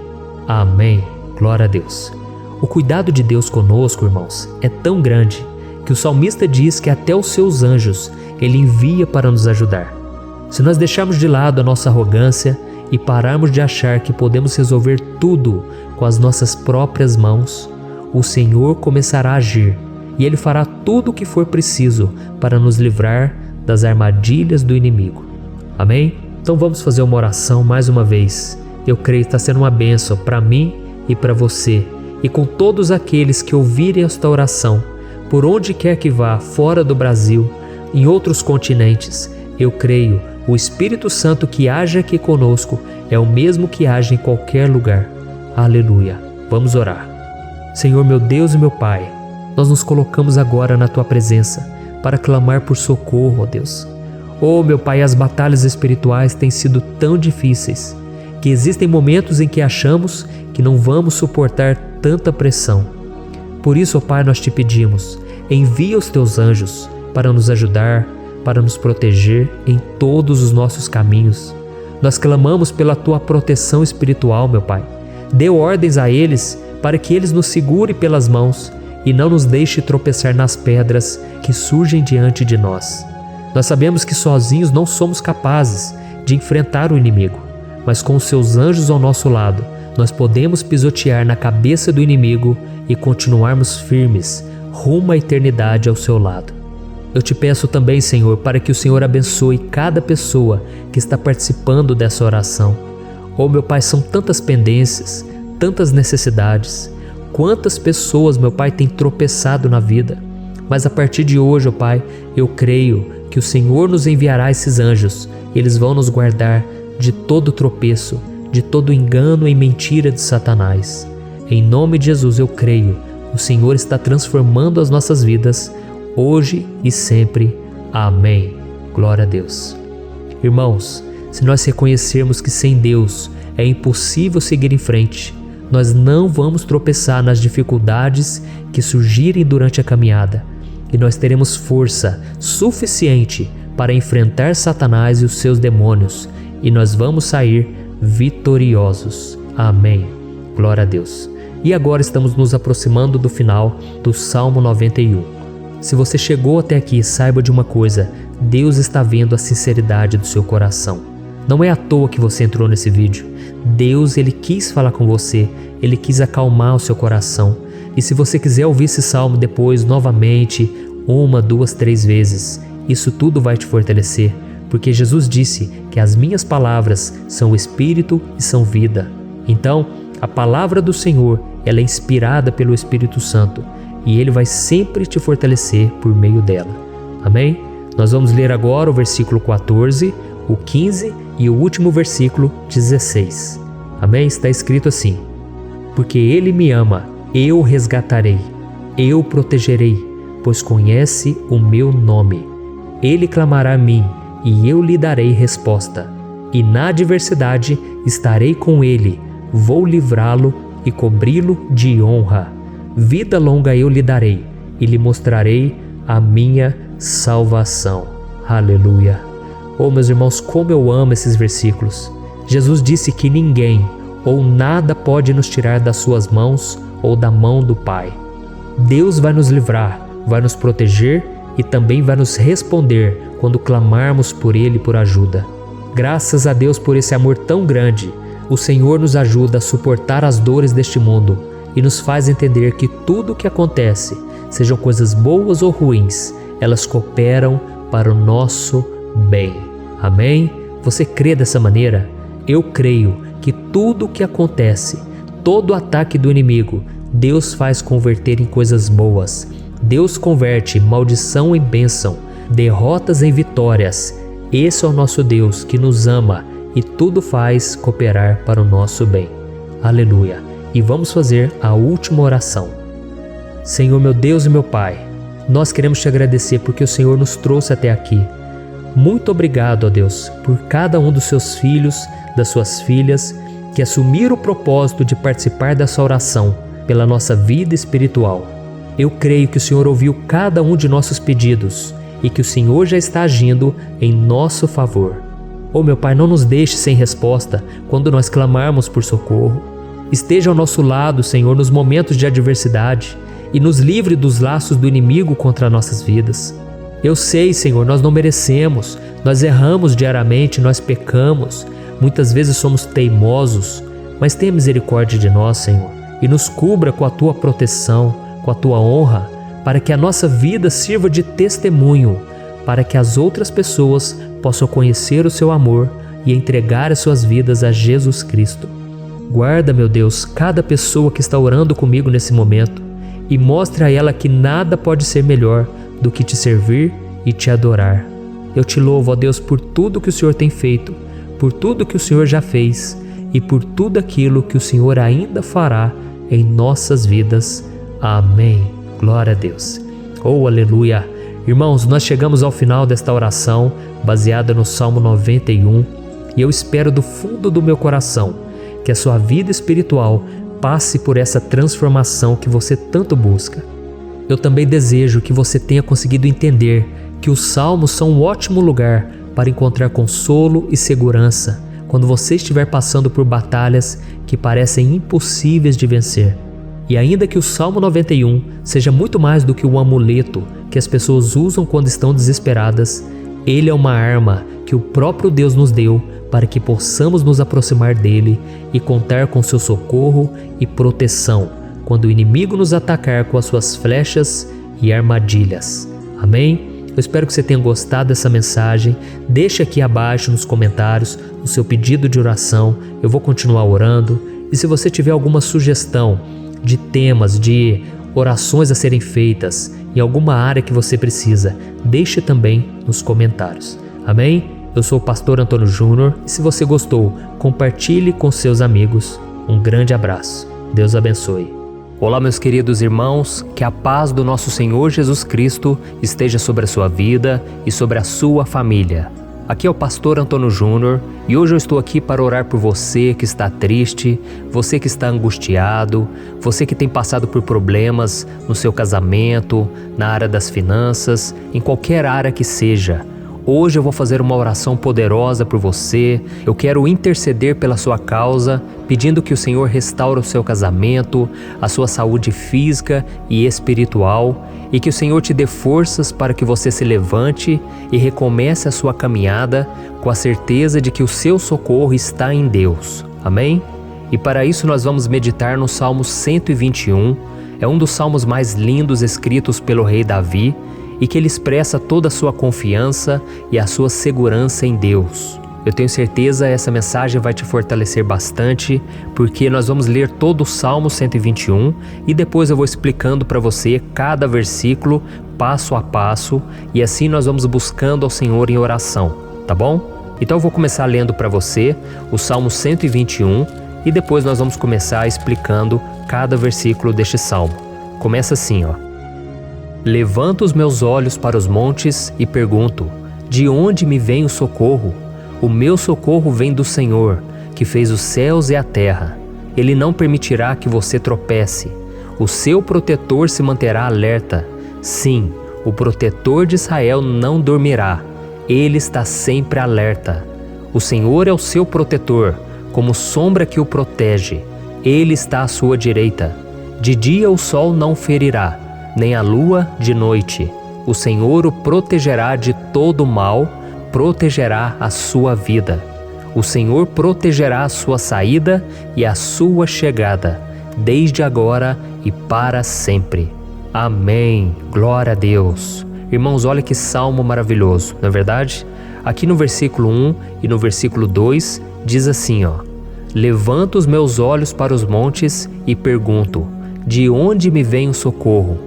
Amém. Glória a Deus. O cuidado de Deus conosco, irmãos, é tão grande que o salmista diz que até os seus anjos ele envia para nos ajudar. Se nós deixarmos de lado a nossa arrogância e pararmos de achar que podemos resolver tudo com as nossas próprias mãos, o Senhor começará a agir e Ele fará tudo o que for preciso para nos livrar das armadilhas do inimigo. Amém? Então vamos fazer uma oração mais uma vez. Eu creio que está sendo uma bênção para mim e para você, e com todos aqueles que ouvirem esta oração, por onde quer que vá, fora do Brasil, em outros continentes. Eu creio, o Espírito Santo que age aqui conosco é o mesmo que age em qualquer lugar. Aleluia. Vamos orar. Senhor, meu Deus e meu Pai, nós nos colocamos agora na Tua presença para clamar por socorro, ó Deus. Oh, meu Pai, as batalhas espirituais têm sido tão difíceis que existem momentos em que achamos que não vamos suportar tanta pressão. Por isso, ó Pai, nós te pedimos, envia os Teus anjos para nos ajudar, para nos proteger em todos os nossos caminhos. Nós clamamos pela Tua proteção espiritual, meu Pai. Dê ordens a eles para que eles nos segurem pelas mãos e não nos deixe tropeçar nas pedras que surgem diante de nós. Nós sabemos que sozinhos não somos capazes de enfrentar o inimigo, mas com os Seus anjos ao nosso lado, nós podemos pisotear na cabeça do inimigo e continuarmos firmes rumo à eternidade ao Seu lado. Eu te peço também, Senhor, para que o Senhor abençoe cada pessoa que está participando dessa oração. Oh, meu Pai, são tantas pendências, tantas necessidades. Quantas pessoas, meu Pai, têm tropeçado na vida. Mas a partir de hoje, ó Pai, eu creio que o Senhor nos enviará esses anjos. Eles vão nos guardar de todo tropeço, de todo engano e mentira de Satanás. Em nome de Jesus eu creio, o Senhor está transformando as nossas vidas, hoje e sempre. Amém. Glória a Deus. Irmãos, se nós reconhecermos que sem Deus é impossível seguir em frente, nós não vamos tropeçar nas dificuldades que surgirem durante a caminhada, e nós teremos força suficiente para enfrentar Satanás e os seus demônios, e nós vamos sair vitoriosos. Amém. Glória a Deus. E agora estamos nos aproximando do final do Salmo 91. Se você chegou até aqui, saiba de uma coisa: Deus está vendo a sinceridade do seu coração. Não é à toa que você entrou nesse vídeo. Deus, Ele quis falar com você, Ele quis acalmar o seu coração. E se você quiser ouvir esse salmo depois, novamente, 1, 2, 3 vezes, isso tudo vai te fortalecer, porque Jesus disse que as minhas palavras são espírito e são vida. Então, a palavra do Senhor, ela é inspirada pelo Espírito Santo, e Ele vai sempre te fortalecer por meio dela. Amém? Nós vamos ler agora o versículo 14, o 15 e o último versículo 16. Amém? Está escrito assim: porque Ele me ama, eu o resgatarei, eu o protegerei, pois conhece o meu nome. Ele clamará a mim, e eu lhe darei resposta. E na adversidade estarei com ele, vou livrá-lo
e cobri-lo de honra. Vida longa eu lhe darei e lhe mostrarei a minha salvação. Aleluia. Oh, meus irmãos, como eu amo esses versículos. Jesus disse que ninguém ou nada pode nos tirar das suas mãos ou da mão do Pai. Deus vai nos livrar, vai nos proteger e também vai nos responder quando clamarmos por Ele por ajuda. Graças a Deus por esse amor tão grande, o Senhor nos ajuda a suportar as dores deste mundo e nos faz entender que tudo o que acontece, sejam coisas boas ou ruins, elas cooperam para o nosso bem. Amém? Você crê dessa maneira? Eu creio que tudo o que acontece, todo ataque do inimigo, Deus faz converter em coisas boas. Deus converte maldição em bênção, derrotas em vitórias. Esse é o nosso Deus que nos ama e tudo faz cooperar para o nosso bem. Aleluia! E vamos fazer a última oração. Senhor, meu Deus e meu Pai, nós queremos te agradecer porque o Senhor nos trouxe até aqui. Muito obrigado, ó Deus, por cada um dos seus filhos, das suas filhas, que assumiram o propósito de participar dessa oração pela nossa vida espiritual. Eu creio que o Senhor ouviu cada um de nossos pedidos e que o Senhor já está agindo em nosso favor. Oh, meu Pai, não nos deixe sem resposta quando nós clamarmos por socorro. Esteja ao nosso lado, Senhor, nos momentos de adversidade e nos livre dos laços do inimigo contra nossas vidas. Eu sei, Senhor, nós não merecemos, nós erramos diariamente, nós pecamos, muitas vezes somos teimosos, mas tenha misericórdia de nós, Senhor, e nos cubra com a Tua proteção, com a Tua honra, para que a nossa vida sirva de testemunho, para que as outras pessoas possam conhecer o Seu amor e entregar as suas vidas a Jesus Cristo. Guarda, meu Deus, cada pessoa que está orando comigo nesse momento e mostre a ela que nada pode ser melhor do que te servir e te adorar. Eu te louvo, ó Deus, por tudo que o Senhor tem feito, por tudo que o Senhor já fez e por tudo aquilo que o Senhor ainda fará em nossas vidas. Amém. Glória a Deus. Oh, aleluia. Irmãos, nós chegamos ao final desta oração baseada no Salmo 91 e eu espero do fundo do meu coração que a sua vida espiritual passe por essa transformação que você tanto busca. Eu também desejo que você tenha conseguido entender que os salmos são um ótimo lugar para encontrar consolo e segurança quando você estiver passando por batalhas que parecem impossíveis de vencer. E ainda que o Salmo 91 seja muito mais do que um amuleto que as pessoas usam quando estão desesperadas, ele é uma arma que o próprio Deus nos deu para que possamos nos aproximar dele e contar com seu socorro e proteção quando o inimigo nos atacar com as suas flechas e armadilhas. Amém? Eu espero que você tenha gostado dessa mensagem. Deixe aqui abaixo nos comentários o seu pedido de oração. Eu vou continuar orando. E se você tiver alguma sugestão de temas, de orações a serem feitas em alguma área que você precisa, deixe também nos comentários. Amém? Eu sou o pastor Antônio Júnior e se você gostou, compartilhe com seus amigos. Um grande abraço. Deus abençoe. Olá, meus queridos irmãos, que a paz do nosso Senhor Jesus Cristo esteja sobre a sua vida e sobre a sua família. Aqui é o pastor Antônio Júnior e hoje eu estou aqui para orar por você que está triste, você que está angustiado, você que tem passado por problemas no seu casamento, na área das finanças, em qualquer área que seja. Hoje eu vou fazer uma oração poderosa por você. Eu quero interceder pela sua causa, pedindo que o Senhor restaure o seu casamento, a sua saúde física e espiritual, e que o Senhor te dê forças para que você se levante e recomece a sua caminhada com a certeza de que o seu socorro está em Deus. Amém? E para isso nós vamos meditar no Salmo 121. É um dos salmos mais lindos escritos pelo rei Davi, e que ele expressa toda a sua confiança e a sua segurança em Deus. Eu tenho certeza essa mensagem vai te fortalecer bastante, porque nós vamos ler todo o Salmo 121 e depois eu vou explicando para você cada versículo, passo a passo, e assim nós vamos buscando ao Senhor em oração, tá bom? Então eu vou começar lendo para você o Salmo 121 e depois nós vamos começar explicando cada versículo deste salmo. Começa assim, ó. Levanto os meus olhos para os montes e pergunto: de onde me vem o socorro? O meu socorro vem do Senhor, que fez os céus e a terra. Ele não permitirá que você tropece. O seu protetor se manterá alerta. Sim, o protetor de Israel não dormirá. Ele está sempre alerta. O Senhor é o seu protetor, como sombra que o protege. Ele está à sua direita. De dia o sol não o ferirá, nem a lua de noite. O Senhor o protegerá de todo mal, protegerá a sua vida. O Senhor protegerá a sua saída e a sua chegada, desde agora e para sempre. Amém. Glória a Deus. Irmãos, olha que salmo maravilhoso, não é verdade? Aqui no versículo 1 e no versículo 2 diz assim, ó: Levanto os meus olhos para os montes e pergunto: de onde me vem o socorro?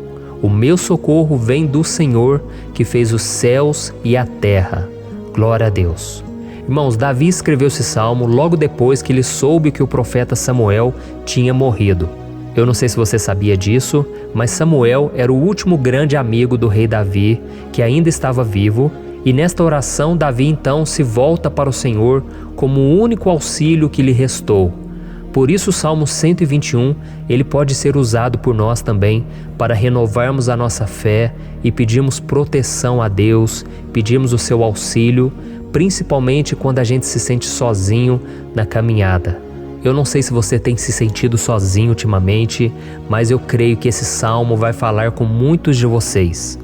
O meu socorro vem do Senhor, que fez os céus e a terra. Glória a Deus. Irmãos, Davi escreveu esse salmo logo depois que ele soube que o profeta Samuel tinha morrido. Eu não sei se você sabia disso, mas Samuel era o último grande amigo do rei Davi, que ainda estava vivo, e nesta oração Davi então se volta para o Senhor como o único auxílio que lhe restou. Por isso o Salmo 121, ele pode ser usado por nós também para renovarmos a nossa fé e pedirmos proteção a Deus, pedirmos o seu auxílio, principalmente quando a gente se sente sozinho na caminhada. Eu não sei se você tem se sentido sozinho ultimamente, mas eu creio que esse salmo vai falar com muitos de vocês.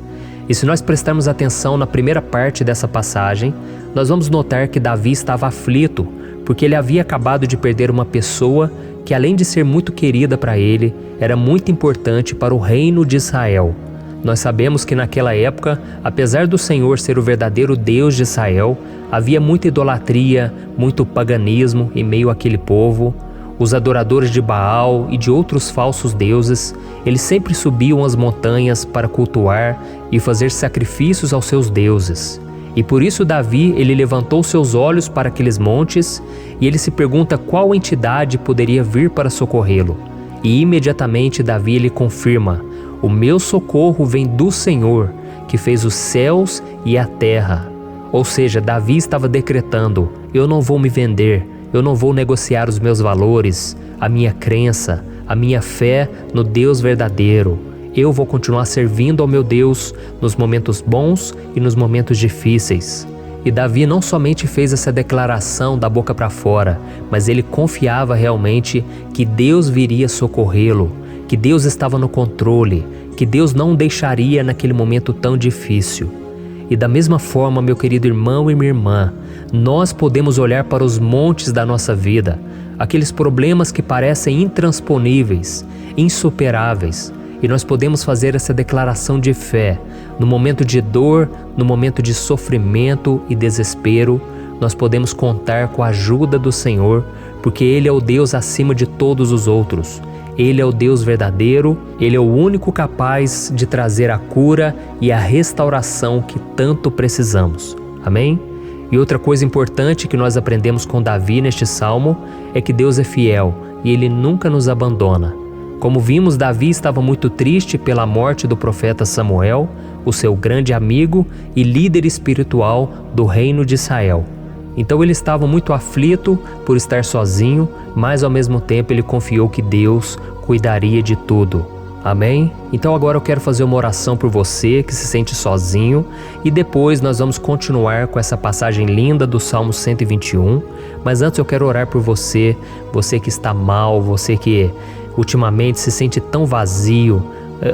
E se nós prestarmos atenção na primeira parte dessa passagem, nós vamos notar que Davi estava aflito, porque ele havia acabado de perder uma pessoa que, além de ser muito querida para ele, era muito importante para o reino de Israel. Nós sabemos que naquela época, apesar do Senhor ser o verdadeiro Deus de Israel, havia muita idolatria, muito paganismo em meio àquele povo. Os adoradores de Baal e de outros falsos deuses, eles sempre subiam as montanhas para cultuar e fazer sacrifícios aos seus deuses. E por isso Davi, ele levantou seus olhos para aqueles montes e ele se pergunta qual entidade poderia vir para socorrê-lo. E imediatamente Davi ele confirma: o meu socorro vem do Senhor, que fez os céus e a terra. Ou seja, Davi estava decretando: eu não vou me vender, eu não vou negociar os meus valores, a minha crença, a minha fé no Deus verdadeiro. Eu vou continuar servindo ao meu Deus nos momentos bons e nos momentos difíceis. E Davi não somente fez essa declaração da boca para fora, mas ele confiava realmente que Deus viria socorrê-lo, que Deus estava no controle, que Deus não o deixaria naquele momento tão difícil. E da mesma forma, meu querido irmão e minha irmã, nós podemos olhar para os montes da nossa vida, aqueles problemas que parecem intransponíveis, insuperáveis, e nós podemos fazer essa declaração de fé. No momento de dor, no momento de sofrimento e desespero, nós podemos contar com a ajuda do Senhor, porque Ele é o Deus acima de todos os outros. Ele é o Deus verdadeiro, Ele é o único capaz de trazer a cura e a restauração que tanto precisamos. Amém? E outra coisa importante que nós aprendemos com Davi neste salmo é que Deus é fiel e Ele nunca nos abandona. Como vimos, Davi estava muito triste pela morte do profeta Samuel, o seu grande amigo e líder espiritual do reino de Israel. Então ele estava muito aflito por estar sozinho, mas ao mesmo tempo ele confiou que Deus cuidaria de tudo. Amém? Então agora eu quero fazer uma oração por você que se sente sozinho e depois nós vamos continuar com essa passagem linda do Salmo 121. Mas antes eu quero orar por você, você que está mal, você que ultimamente se sente tão vazio,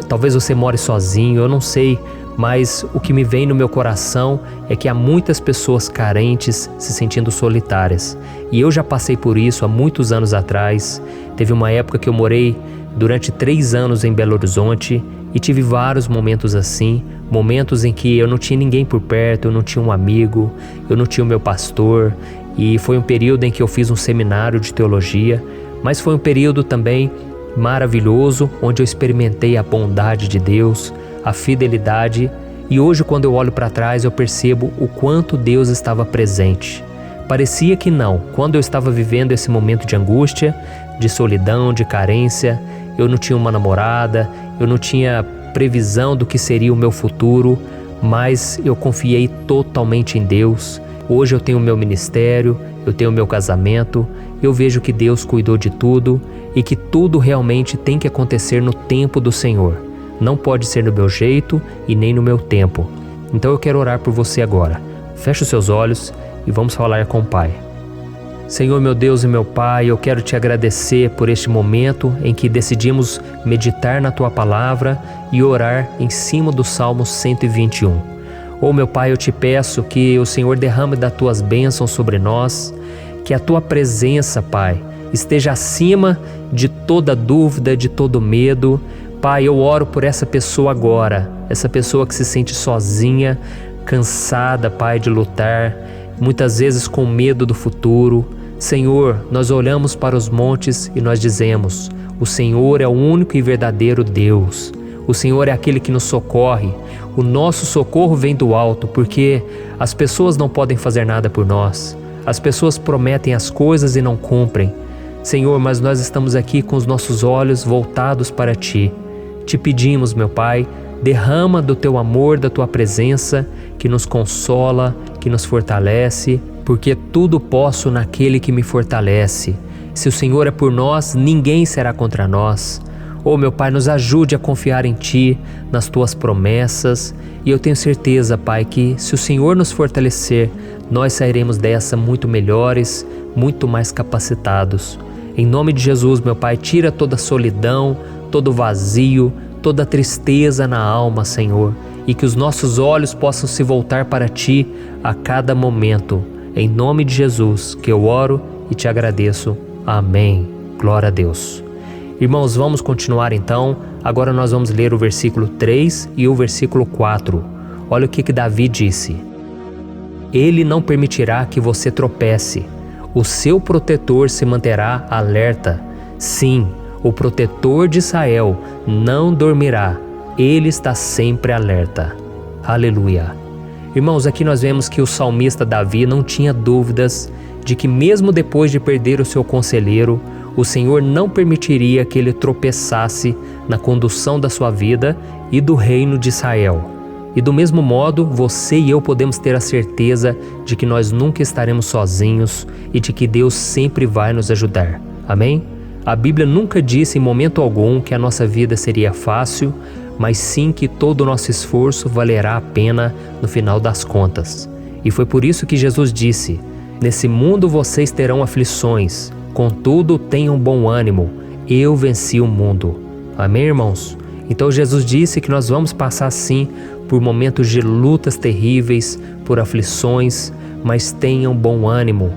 talvez você more sozinho, eu não sei, mas o que me vem no meu coração é que há muitas pessoas carentes se sentindo solitárias. E eu já passei por isso há muitos anos atrás. Teve uma época que eu morei durante 3 anos em Belo Horizonte e tive vários momentos assim, momentos em que eu não tinha ninguém por perto, eu não tinha um amigo, eu não tinha o meu pastor, e foi um período em que eu fiz um seminário de teologia, mas foi um período também maravilhoso, onde eu experimentei a bondade de Deus, a fidelidade, e hoje quando eu olho para trás eu percebo o quanto Deus estava presente. Parecia que não, quando eu estava vivendo esse momento de angústia, de solidão, de carência, eu não tinha uma namorada, eu não tinha previsão do que seria o meu futuro, mas eu confiei totalmente em Deus. Hoje eu tenho o meu ministério, eu tenho meu casamento, eu vejo que Deus cuidou de tudo e que tudo realmente tem que acontecer no tempo do Senhor. Não pode ser no meu jeito e nem no meu tempo. Então eu quero orar por você agora. Feche os seus olhos e vamos falar com o Pai. Senhor, meu Deus e meu Pai, eu quero te agradecer por este momento em que decidimos meditar na Tua Palavra e orar em cima do Salmo 121. Meu Pai, eu te peço que o Senhor derrame das Tuas bênçãos sobre nós, que a Tua presença, Pai, esteja acima de toda dúvida, de todo medo. Pai, eu oro por essa pessoa agora, essa pessoa que se sente sozinha, cansada, Pai, de lutar, muitas vezes com medo do futuro. Senhor, nós olhamos para os montes e nós dizemos: o Senhor é o único e verdadeiro Deus. O Senhor é aquele que nos socorre. O nosso socorro vem do alto, porque as pessoas não podem fazer nada por nós. As pessoas prometem as coisas e não cumprem. Senhor, mas nós estamos aqui com os nossos olhos voltados para Ti. Te pedimos, meu Pai, derrama do Teu amor, da Tua presença, que nos consola, que nos fortalece, porque tudo posso naquele que me fortalece. Se o Senhor é por nós, ninguém será contra nós. Meu Pai, nos ajude a confiar em Ti, nas Tuas promessas, e eu tenho certeza, Pai, que se o Senhor nos fortalecer, nós sairemos dessa muito melhores, muito mais capacitados. Em nome de Jesus, meu Pai, tira toda a solidão, todo o vazio, toda a tristeza na alma, Senhor, e que os nossos olhos possam se voltar para Ti a cada momento. Em nome de Jesus que eu oro e te agradeço. Amém. Glória a Deus. Irmãos, vamos continuar então. Agora nós vamos ler o versículo 3 e o versículo 4. Olha o que Davi disse. Ele não permitirá que você tropece. O seu protetor se manterá alerta. Sim, o protetor de Israel não dormirá. Ele está sempre alerta. Aleluia. Irmãos, aqui nós vemos que o salmista Davi não tinha dúvidas de que mesmo depois de perder o seu conselheiro, o Senhor não permitiria que ele tropeçasse na condução da sua vida e do reino de Israel. E do mesmo modo, você e eu podemos ter a certeza de que nós nunca estaremos sozinhos e de que Deus sempre vai nos ajudar. Amém? A Bíblia nunca disse em momento algum que a nossa vida seria fácil, mas sim que todo o nosso esforço valerá a pena no final das contas. E foi por isso que Jesus disse: nesse mundo vocês terão aflições, contudo tenham bom ânimo, eu venci o mundo. Amém, irmãos? Então Jesus disse que nós vamos passar sim por momentos de lutas terríveis, por aflições, mas tenham bom ânimo.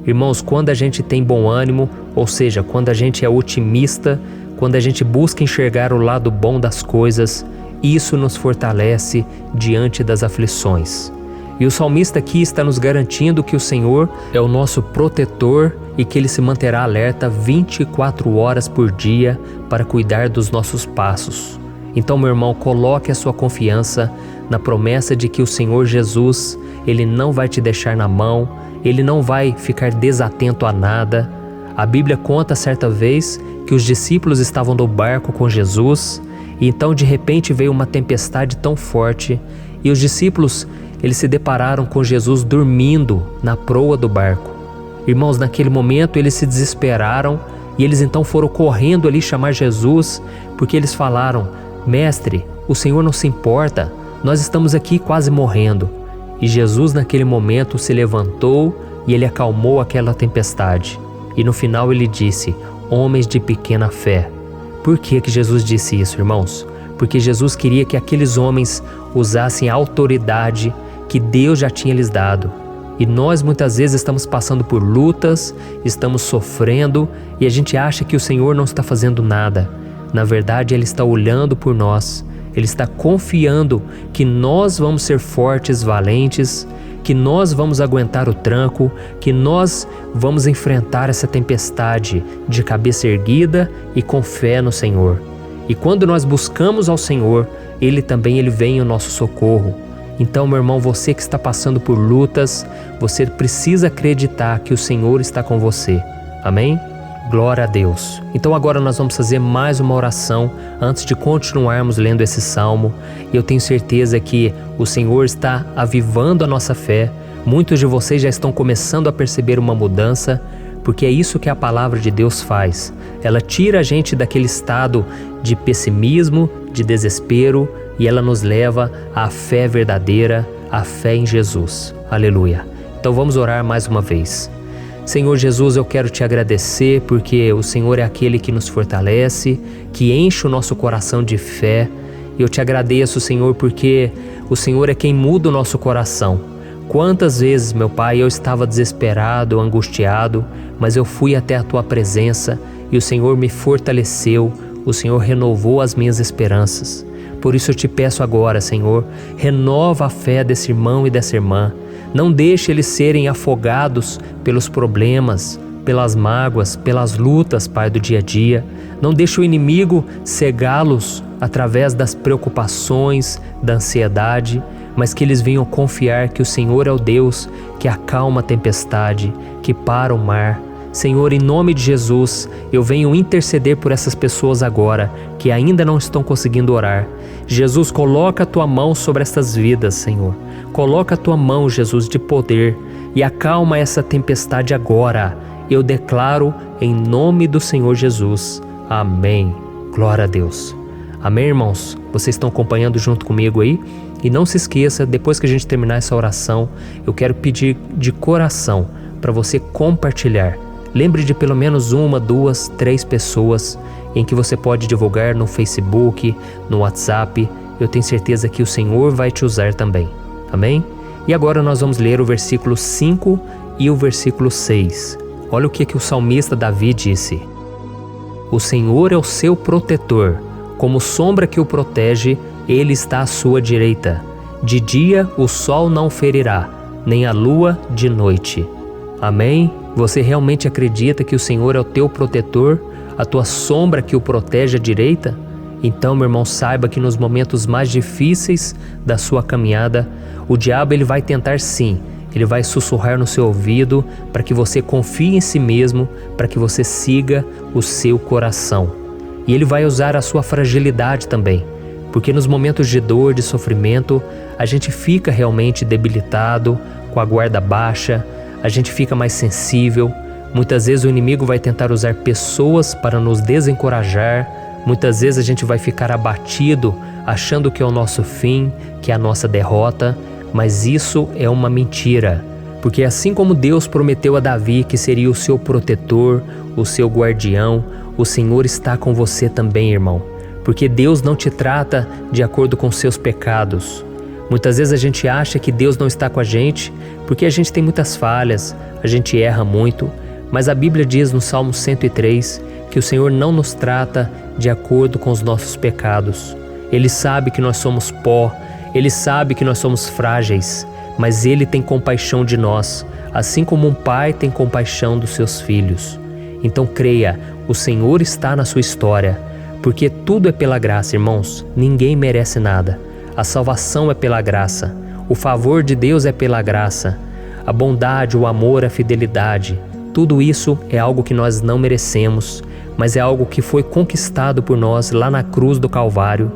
Irmãos, quando a gente tem bom ânimo, ou seja, quando a gente é otimista, quando a gente busca enxergar o lado bom das coisas, isso nos fortalece diante das aflições. E o salmista aqui está nos garantindo que o Senhor é o nosso protetor e que Ele se manterá alerta 24 horas por dia para cuidar dos nossos passos. Então, meu irmão, coloque a sua confiança na promessa de que o Senhor Jesus, Ele não vai te deixar na mão, Ele não vai ficar desatento a nada. A Bíblia conta certa vez que os discípulos estavam no barco com Jesus e então de repente veio uma tempestade tão forte e os discípulos eles se depararam com Jesus dormindo na proa do barco. Irmãos, naquele momento eles se desesperaram e eles então foram correndo ali chamar Jesus, porque eles falaram: Mestre, o Senhor não se importa, nós estamos aqui quase morrendo. E Jesus naquele momento se levantou e Ele acalmou aquela tempestade. E no final Ele disse: homens de pequena fé. Por que Jesus disse isso, irmãos? Porque Jesus queria que aqueles homens usassem a autoridade que Deus já tinha lhes dado. E nós muitas vezes estamos passando por lutas, estamos sofrendo e a gente acha que o Senhor não está fazendo nada. Na verdade, Ele está olhando por nós. Ele está confiando que nós vamos ser fortes, valentes, que nós vamos aguentar o tranco, que nós vamos enfrentar essa tempestade de cabeça erguida e com fé no Senhor. E quando nós buscamos ao Senhor, Ele vem em nosso socorro. Então, meu irmão, você que está passando por lutas, você precisa acreditar que o Senhor está com você. Amém? Glória a Deus. Então agora nós vamos fazer mais uma oração antes de continuarmos lendo esse salmo. E eu tenho certeza que o Senhor está avivando a nossa fé, Muitos de vocês já estão começando a perceber uma mudança, porque é isso que a palavra de Deus faz. Ela tira a gente daquele estado de pessimismo, de desespero, e ela nos leva à fé verdadeira, à fé em Jesus. Aleluia. Então vamos orar mais uma vez. Senhor Jesus, eu quero te agradecer porque o Senhor é aquele que nos fortalece, que enche o nosso coração de fé. E eu te agradeço, Senhor, porque o Senhor é quem muda o nosso coração. Quantas vezes, meu Pai, eu estava desesperado, angustiado, mas eu fui até a Tua presença e o Senhor me fortaleceu, o Senhor renovou as minhas esperanças. Por isso eu te peço agora, Senhor, renova a fé desse irmão e dessa irmã. Não deixe eles serem afogados pelos problemas, pelas mágoas, pelas lutas, Pai, do dia a dia. Não deixe o inimigo cegá-los através das preocupações, da ansiedade, mas que eles venham confiar que o Senhor é o Deus que acalma a tempestade, que para o mar. Senhor, em nome de Jesus, eu venho interceder por essas pessoas agora que ainda não estão conseguindo orar. Jesus, coloca a Tua mão sobre estas vidas, Senhor. Coloca a Tua mão, Jesus, de poder e acalma essa tempestade agora. Eu declaro em nome do Senhor Jesus. Amém. Glória a Deus. Amém, irmãos? Vocês estão acompanhando junto comigo aí? E não se esqueça, depois que a gente terminar essa oração, eu quero pedir de coração para você compartilhar. Lembre de pelo menos 1, 2, 3 pessoas em que você pode divulgar no Facebook, no WhatsApp. Eu tenho certeza que o Senhor vai te usar também. Amém? E agora nós vamos ler o versículo 5 e o versículo 6. Olha o que o salmista Davi disse. O Senhor é o seu protetor, como sombra que o protege, Ele está à sua direita. De dia o sol não ferirá, nem a lua de noite. Amém? Você realmente acredita que o Senhor é o teu protetor, a tua sombra que o protege à direita? Então, meu irmão, saiba que nos momentos mais difíceis da sua caminhada, o diabo ele vai tentar sim, ele vai sussurrar no seu ouvido para que você confie em si mesmo, para que você siga o seu coração. E ele vai usar a sua fragilidade também, porque nos momentos de dor, de sofrimento, a gente fica realmente debilitado, com a guarda baixa, a gente fica mais sensível. Muitas vezes o inimigo vai tentar usar pessoas para nos desencorajar. Muitas vezes a gente vai ficar abatido, achando que é o nosso fim, que é a nossa derrota. Mas isso é uma mentira, porque assim como Deus prometeu a Davi que seria o seu protetor, o seu guardião, o Senhor está com você também, irmão. Porque Deus não te trata de acordo com seus pecados. Muitas vezes a gente acha que Deus não está com a gente porque a gente tem muitas falhas, a gente erra muito, mas a Bíblia diz no Salmo 103 que o Senhor não nos trata de acordo com os nossos pecados. Ele sabe que nós somos pó, Ele sabe que nós somos frágeis, mas Ele tem compaixão de nós, assim como um pai tem compaixão dos seus filhos. Então creia, o Senhor está na sua história, porque tudo é pela graça, irmãos, ninguém merece nada. A salvação é pela graça, o favor de Deus é pela graça, a bondade, o amor, a fidelidade, tudo isso é algo que nós não merecemos, mas é algo que foi conquistado por nós lá na cruz do Calvário,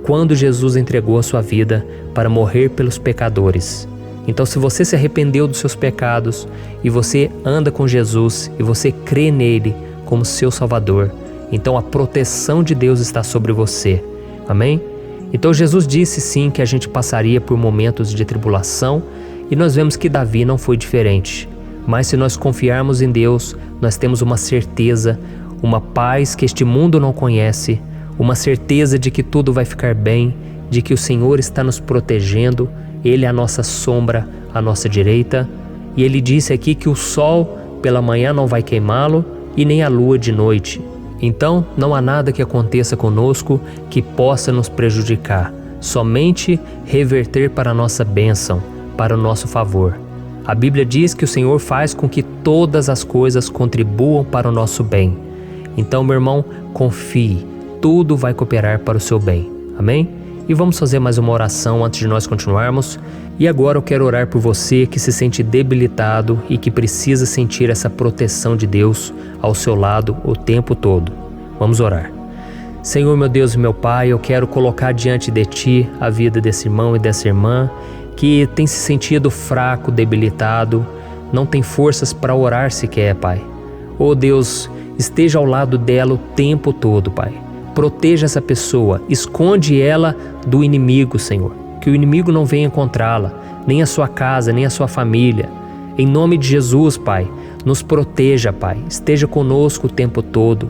quando Jesus entregou a sua vida para morrer pelos pecadores. Então, se você se arrependeu dos seus pecados e você anda com Jesus e você crê nele como seu Salvador, então a proteção de Deus está sobre você. Amém? Então Jesus disse sim que a gente passaria por momentos de tribulação e nós vemos que Davi não foi diferente. Mas se nós confiarmos em Deus, nós temos uma certeza, uma paz que este mundo não conhece, uma certeza de que tudo vai ficar bem, de que o Senhor está nos protegendo, Ele é a nossa sombra, à nossa direita. E Ele disse aqui que o sol pela manhã não vai queimá-lo e nem a lua de noite. Então, não há nada que aconteça conosco que possa nos prejudicar, somente reverter para a nossa bênção, para o nosso favor. A Bíblia diz que o Senhor faz com que todas as coisas contribuam para o nosso bem. Então, meu irmão, confie, tudo vai cooperar para o seu bem. Amém? E vamos fazer mais uma oração antes de nós continuarmos. E agora eu quero orar por você que se sente debilitado e que precisa sentir essa proteção de Deus ao seu lado o tempo todo. Vamos orar. Senhor, meu Deus e meu Pai, eu quero colocar diante de Ti a vida desse irmão e dessa irmã que tem se sentido fraco, debilitado, não tem forças para orar sequer, Pai. Oh Deus, esteja ao lado dela o tempo todo, Pai. Proteja essa pessoa, esconde ela do inimigo, Senhor. Que o inimigo não venha encontrá-la, nem a sua casa, nem a sua família. Em nome de Jesus, Pai, nos proteja, Pai. Esteja conosco o tempo todo.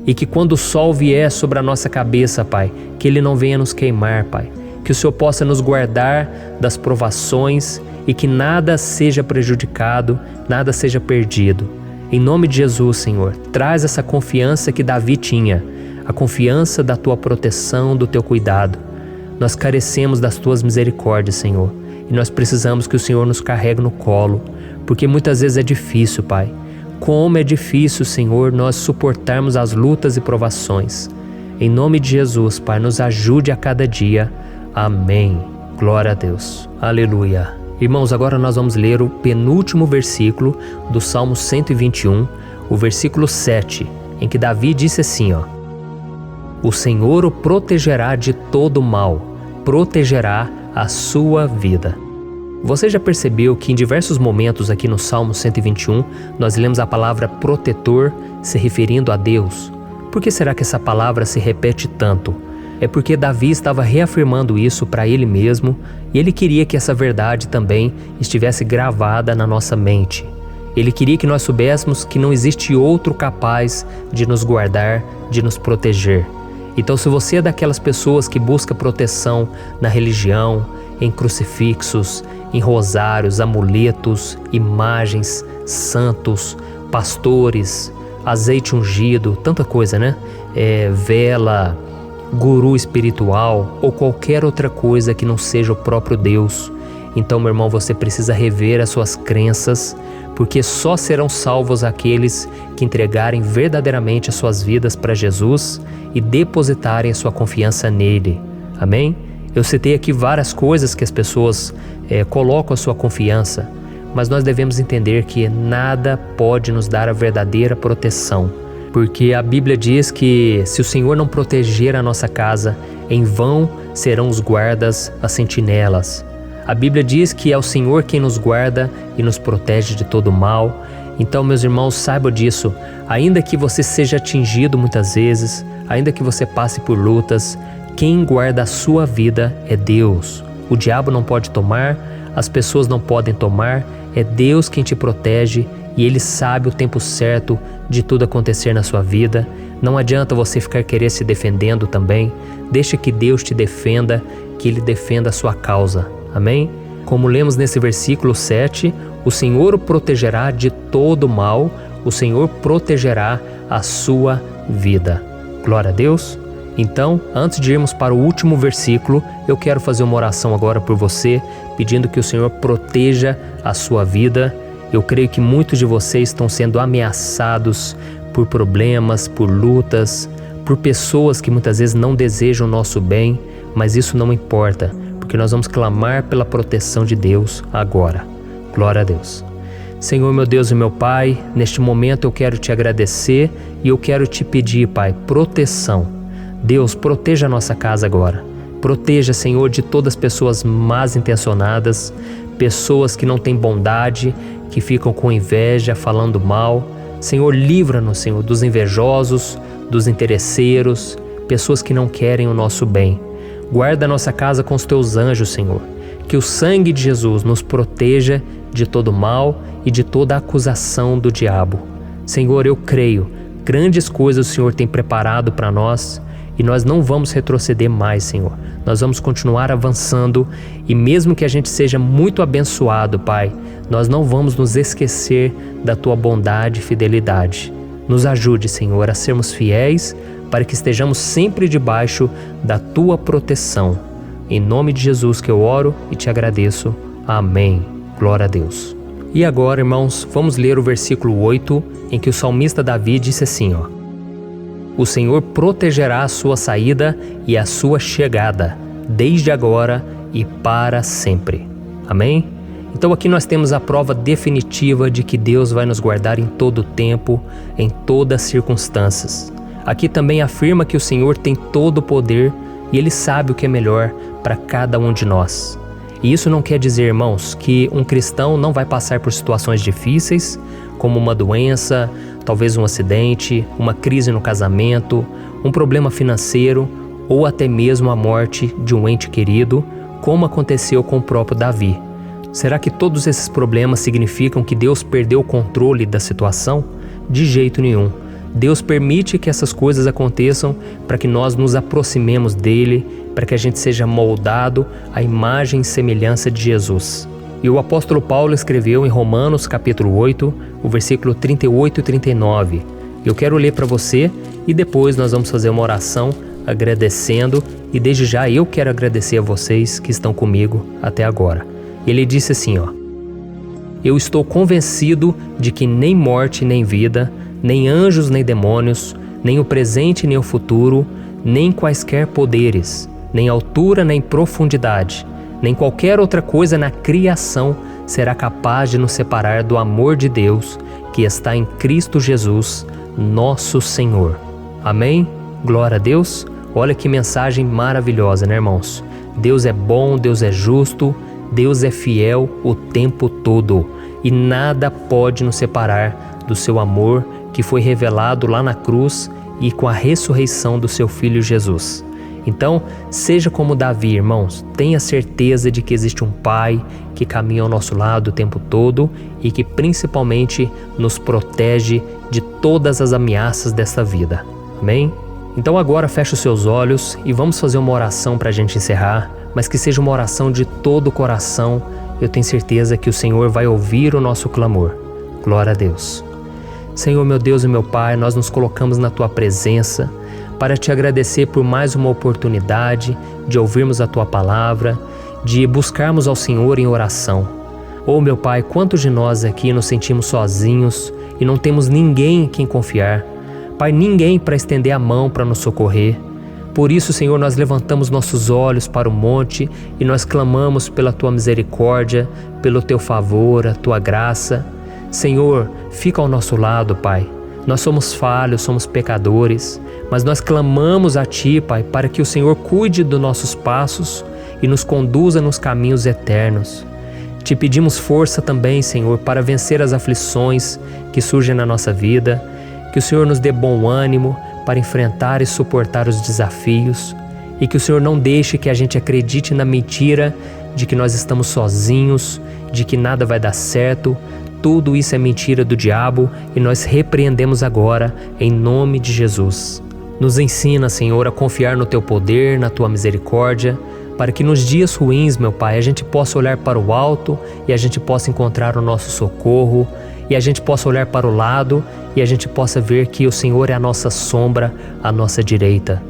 E que quando o sol vier sobre a nossa cabeça, Pai, que ele não venha nos queimar, Pai. Que o Senhor possa nos guardar das provações e que nada seja prejudicado, nada seja perdido. Em nome de Jesus, Senhor, traz essa confiança que Davi tinha, a confiança da Tua proteção, do Teu cuidado. Nós carecemos das Tuas misericórdias, Senhor, e nós precisamos que o Senhor nos carregue no colo, porque muitas vezes é difícil, Pai. Como é difícil, Senhor, nós suportarmos as lutas e provações. Em nome de Jesus, Pai, nos ajude a cada dia. Amém. Glória a Deus. Aleluia. Irmãos, agora nós vamos ler o penúltimo versículo do Salmo 121, o versículo 7, em que Davi disse assim, O Senhor o protegerá de todo mal, protegerá a sua vida. Você já percebeu que em diversos momentos aqui no Salmo 121, nós lemos a palavra protetor se referindo a Deus? Por que será que essa palavra se repete tanto? É porque Davi estava reafirmando isso para ele mesmo e ele queria que essa verdade também estivesse gravada na nossa mente. Ele queria que nós soubéssemos que não existe outro capaz de nos guardar, de nos proteger. Então, se você é daquelas pessoas que busca proteção na religião, em crucifixos, em rosários, amuletos, imagens, santos, pastores, azeite ungido, tanta coisa, né? Vela, guru espiritual ou qualquer outra coisa que não seja o próprio Deus. Então, meu irmão, você precisa rever as suas crenças, porque só serão salvos aqueles que entregarem verdadeiramente as suas vidas para Jesus e depositarem a sua confiança nele. Amém? Eu citei aqui várias coisas que as pessoas colocam a sua confiança, mas nós devemos entender que nada pode nos dar a verdadeira proteção, porque a Bíblia diz que se o Senhor não proteger a nossa casa, em vão serão os guardas, as sentinelas. A Bíblia diz que é o Senhor quem nos guarda e nos protege de todo mal. Então, meus irmãos, saibam disso. Ainda que você seja atingido muitas vezes, ainda que você passe por lutas, quem guarda a sua vida é Deus. O diabo não pode tomar, as pessoas não podem tomar, é Deus quem te protege e Ele sabe o tempo certo de tudo acontecer na sua vida. Não adianta você ficar querer se defendendo também. Deixa que Deus te defenda, que Ele defenda a sua causa. Amém? Como lemos nesse versículo 7, o Senhor o protegerá de todo mal, o Senhor protegerá a sua vida. Glória a Deus. Então, antes de irmos para o último versículo, eu quero fazer uma oração agora por você, pedindo que o Senhor proteja a sua vida. Eu creio que muitos de vocês estão sendo ameaçados por problemas, por lutas, por pessoas que muitas vezes não desejam o nosso bem, mas isso não importa, porque nós vamos clamar pela proteção de Deus agora. Glória a Deus. Senhor, meu Deus e meu Pai, neste momento eu quero te agradecer e eu quero te pedir, Pai, proteção. Deus, proteja a nossa casa agora. Proteja, Senhor, de todas as pessoas más intencionadas, pessoas que não têm bondade, que ficam com inveja, falando mal. Senhor, livra-nos, Senhor, dos invejosos, dos interesseiros, pessoas que não querem o nosso bem. Guarda a nossa casa com os teus anjos, Senhor. Que o sangue de Jesus nos proteja de todo mal e de toda acusação do diabo. Senhor, eu creio, grandes coisas o Senhor tem preparado para nós e nós não vamos retroceder mais, Senhor. Nós vamos continuar avançando e mesmo que a gente seja muito abençoado, Pai, nós não vamos nos esquecer da Tua bondade e fidelidade. Nos ajude, Senhor, a sermos fiéis para que estejamos sempre debaixo da Tua proteção. Em nome de Jesus que eu oro e te agradeço. Amém. Glória a Deus. E agora, irmãos, vamos ler o versículo 8, em que o salmista Davi disse assim, O Senhor protegerá a sua saída e a sua chegada, desde agora e para sempre. Amém? Então aqui nós temos a prova definitiva de que Deus vai nos guardar em todo o tempo, em todas as circunstâncias. Aqui também afirma que o Senhor tem todo o poder e Ele sabe o que é melhor para cada um de nós. E isso não quer dizer, irmãos, que um cristão não vai passar por situações difíceis, como uma doença, talvez um acidente, uma crise no casamento, um problema financeiro ou até mesmo a morte de um ente querido, como aconteceu com o próprio Davi. Será que todos esses problemas significam que Deus perdeu o controle da situação? De jeito nenhum. Deus permite que essas coisas aconteçam para que nós nos aproximemos dele, para que a gente seja moldado à imagem e semelhança de Jesus. E o apóstolo Paulo escreveu em Romanos capítulo 8, o versículo 38 e 39. Eu quero ler para você e depois nós vamos fazer uma oração agradecendo, e desde já eu quero agradecer a vocês que estão comigo até agora. Ele disse assim, eu estou convencido de que nem morte nem vida, nem anjos nem demônios, nem o presente nem o futuro, nem quaisquer poderes, nem altura nem profundidade, nem qualquer outra coisa na criação será capaz de nos separar do amor de Deus que está em Cristo Jesus, nosso Senhor. Amém? Glória a Deus. Olha que mensagem maravilhosa, né, irmãos? Deus é bom, Deus é justo, Deus é fiel o tempo todo e nada pode nos separar do seu amor que foi revelado lá na cruz e com a ressurreição do seu Filho Jesus. Então, seja como Davi, irmãos, tenha certeza de que existe um Pai que caminha ao nosso lado o tempo todo e que principalmente nos protege de todas as ameaças dessa vida. Amém? Então agora feche os seus olhos e vamos fazer uma oração para a gente encerrar, mas que seja uma oração de todo o coração. Eu tenho certeza que o Senhor vai ouvir o nosso clamor. Glória a Deus. Senhor, meu Deus e meu Pai, nós nos colocamos na Tua presença para Te agradecer por mais uma oportunidade de ouvirmos a Tua palavra, de buscarmos ao Senhor em oração. Oh, meu Pai, quantos de nós aqui nos sentimos sozinhos e não temos ninguém em quem confiar. Pai, ninguém para estender a mão para nos socorrer. Por isso, Senhor, nós levantamos nossos olhos para o monte e nós clamamos pela Tua misericórdia, pelo Teu favor, a Tua graça. Senhor, fica ao nosso lado, Pai. Nós somos falhos, somos pecadores, mas nós clamamos a Ti, Pai, para que o Senhor cuide dos nossos passos e nos conduza nos caminhos eternos. Te pedimos força também, Senhor, para vencer as aflições que surgem na nossa vida, que o Senhor nos dê bom ânimo para enfrentar e suportar os desafios e que o Senhor não deixe que a gente acredite na mentira de que nós estamos sozinhos, de que nada vai dar certo. Tudo isso é mentira do diabo e nós repreendemos agora em nome de Jesus. Nos ensina, Senhor, a confiar no Teu poder, na Tua misericórdia, para que nos dias ruins, meu Pai, a gente possa olhar para o alto e a gente possa encontrar o nosso socorro, e a gente possa olhar para o lado e a gente possa ver que o Senhor é a nossa sombra, a nossa direita.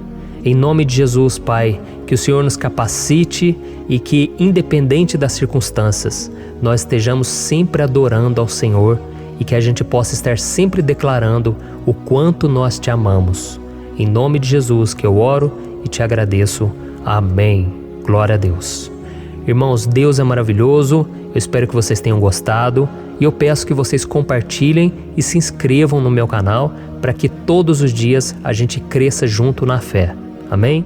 Em nome de Jesus, Pai, que o Senhor nos capacite e que, independente das circunstâncias, nós estejamos sempre adorando ao Senhor e que a gente possa estar sempre declarando o quanto nós Te amamos. Em nome de Jesus que eu oro e Te agradeço. Amém. Glória a Deus. Irmãos, Deus é maravilhoso. Eu espero que vocês tenham gostado e eu peço que vocês compartilhem e se inscrevam no meu canal para que todos os dias a gente cresça junto na fé. Amém?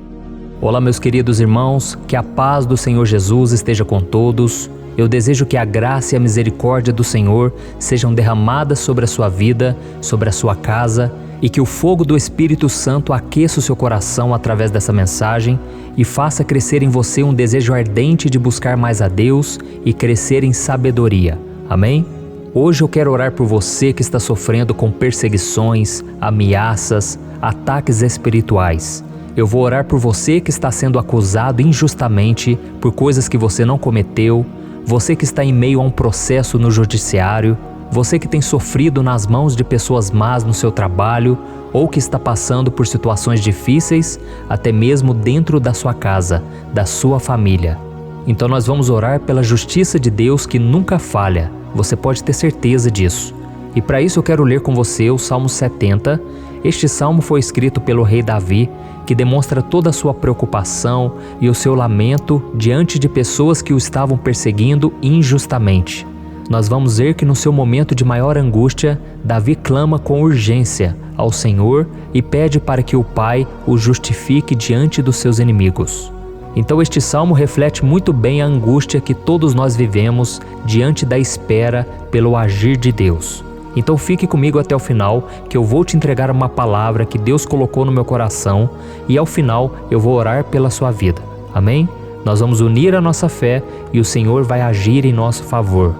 Olá, meus queridos irmãos, que a paz do Senhor Jesus esteja com todos. Eu desejo que a graça e a misericórdia do Senhor sejam derramadas sobre a sua vida, sobre a sua casa, e que o fogo do Espírito Santo aqueça o seu coração através dessa mensagem e faça crescer em você um desejo ardente de buscar mais a Deus e crescer em sabedoria. Amém? Hoje eu quero orar por você que está sofrendo com perseguições, ameaças, ataques espirituais. Eu vou orar por você que está sendo acusado injustamente por coisas que você não cometeu, você que está em meio a um processo no judiciário, você que tem sofrido nas mãos de pessoas más no seu trabalho ou que está passando por situações difíceis, até mesmo dentro da sua casa, da sua família. Então nós vamos orar pela justiça de Deus que nunca falha, você pode ter certeza disso. E para isso eu quero ler com você o Salmo 70. Este salmo foi escrito pelo rei Davi, que demonstra toda a sua preocupação e o seu lamento diante de pessoas que o estavam perseguindo injustamente. Nós vamos ver que no seu momento de maior angústia, Davi clama com urgência ao Senhor e pede para que o Pai o justifique diante dos seus inimigos. Então este salmo reflete muito bem a angústia que todos nós vivemos diante da espera pelo agir de Deus. Então fique comigo até o final, que eu vou te entregar uma palavra que Deus colocou no meu coração e ao final eu vou orar pela sua vida. Amém? Nós vamos unir a nossa fé e o Senhor vai agir em nosso favor.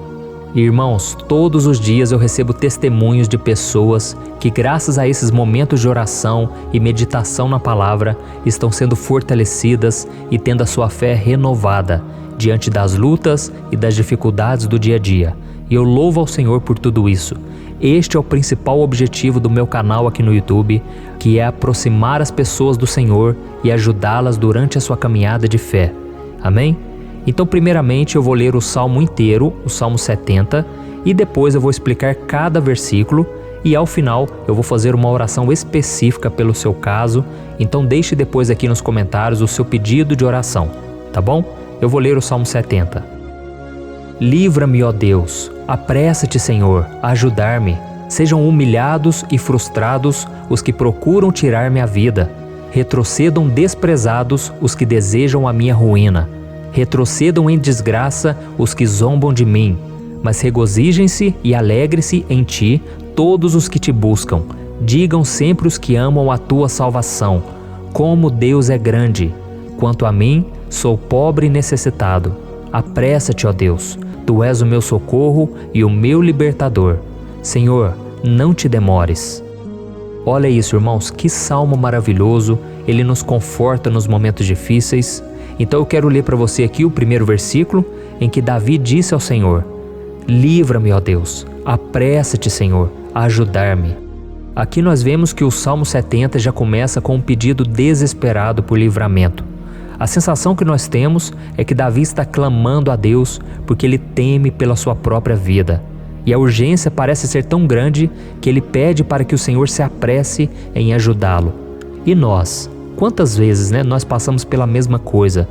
Irmãos, todos os dias eu recebo testemunhos de pessoas que, graças a esses momentos de oração e meditação na palavra, estão sendo fortalecidas e tendo a sua fé renovada diante das lutas e das dificuldades do dia a dia. E eu louvo ao Senhor por tudo isso. Este é o principal objetivo do meu canal aqui no YouTube, que é aproximar as pessoas do Senhor e ajudá-las durante a sua caminhada de fé. Amém? Então, primeiramente, eu vou ler o Salmo inteiro, o Salmo 70, e depois eu vou explicar cada versículo e ao final eu vou fazer uma oração específica pelo seu caso. Então deixe depois aqui nos comentários o seu pedido de oração, tá bom? Eu vou ler o Salmo 70. Livra-me, ó Deus, apressa-te, Senhor, a ajudar-me. Sejam humilhados e frustrados os que procuram tirar-me a vida. Retrocedam desprezados os que desejam a minha ruína. Retrocedam em desgraça os que zombam de mim, mas regozijem-se e alegre-se em ti todos os que te buscam. Digam sempre os que amam a tua salvação, como Deus é grande. Quanto a mim, sou pobre e necessitado. Apressa-te, ó Deus, tu és o meu socorro e o meu libertador. Senhor, não te demores. Olha isso, irmãos, que salmo maravilhoso, ele nos conforta nos momentos difíceis. Então eu quero ler para você aqui o primeiro versículo, em que Davi disse ao Senhor: livra-me, ó Deus, apressa-te, Senhor, a ajudar-me. Aqui nós vemos que o Salmo 70 já começa com um pedido desesperado por livramento. A sensação que nós temos é que Davi está clamando a Deus porque ele teme pela sua própria vida. E a urgência parece ser tão grande que ele pede para que o Senhor se apresse em ajudá-lo. E nós? Quantas vezes nós passamos pela mesma coisa?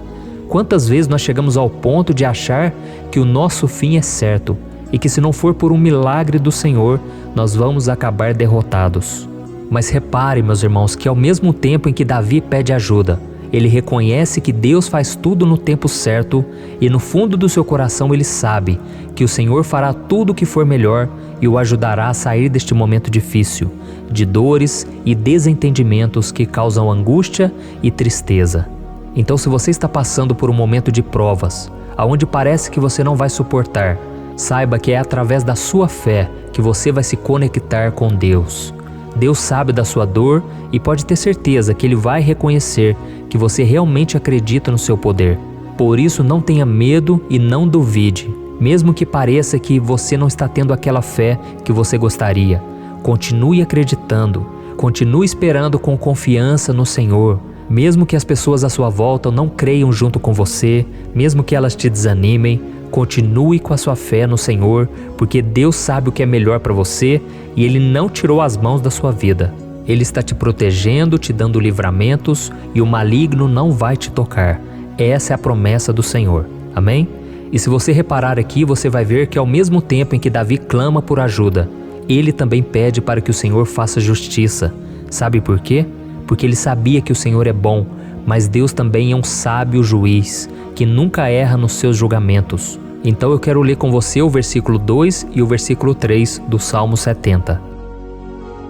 Quantas vezes nós chegamos ao ponto de achar que o nosso fim é certo e que se não for por um milagre do Senhor, nós vamos acabar derrotados? Mas repare, meus irmãos, que ao mesmo tempo em que Davi pede ajuda, ele reconhece que Deus faz tudo no tempo certo e no fundo do seu coração ele sabe que o Senhor fará tudo o que for melhor e o ajudará a sair deste momento difícil, de dores e desentendimentos que causam angústia e tristeza. Então, se você está passando por um momento de provas, aonde parece que você não vai suportar, saiba que é através da sua fé que você vai se conectar com Deus. Deus sabe da sua dor e pode ter certeza que Ele vai reconhecer que você realmente acredita no seu poder. Por isso, não tenha medo e não duvide, mesmo que pareça que você não está tendo aquela fé que você gostaria. Continue acreditando, continue esperando com confiança no Senhor, mesmo que as pessoas à sua volta não creiam junto com você, mesmo que elas te desanimem. Continue com a sua fé no Senhor, porque Deus sabe o que é melhor para você e Ele não tirou as mãos da sua vida. Ele está te protegendo, te dando livramentos e o maligno não vai te tocar. Essa é a promessa do Senhor. Amém? E se você reparar aqui, você vai ver que ao mesmo tempo em que Davi clama por ajuda, ele também pede para que o Senhor faça justiça. Sabe por quê? Porque ele sabia que o Senhor é bom, mas Deus também é um sábio juiz, que nunca erra nos seus julgamentos. Então eu quero ler com você o versículo 2 e o versículo 3 do Salmo 70.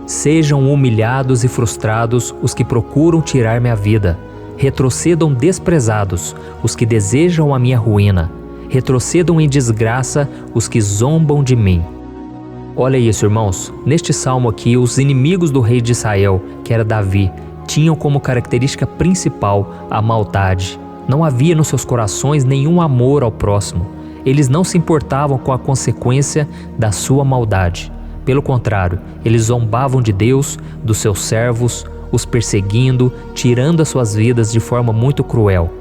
Sejam humilhados e frustrados os que procuram tirar-me a vida. Retrocedam desprezados os que desejam a minha ruína. Retrocedam em desgraça os que zombam de mim. Olha isso, irmãos. Neste salmo aqui, os inimigos do rei de Israel, que era Davi, tinham como característica principal a maldade. Não havia nos seus corações nenhum amor ao próximo. Eles não se importavam com a consequência da sua maldade. Pelo contrário, eles zombavam de Deus, dos seus servos, os perseguindo, tirando as suas vidas de forma muito cruel.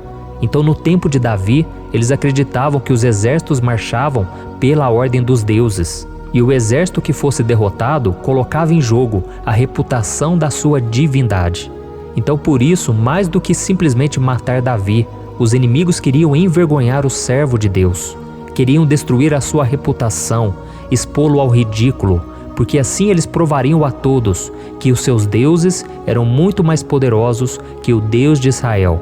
Então, no tempo de Davi, eles acreditavam que os exércitos marchavam pela ordem dos deuses. E o exército que fosse derrotado colocava em jogo a reputação da sua divindade. Então, por isso, mais do que simplesmente matar Davi, os inimigos queriam envergonhar o servo de Deus. Queriam destruir a sua reputação, expô-lo ao ridículo, porque assim eles provariam a todos que os seus deuses eram muito mais poderosos que o Deus de Israel.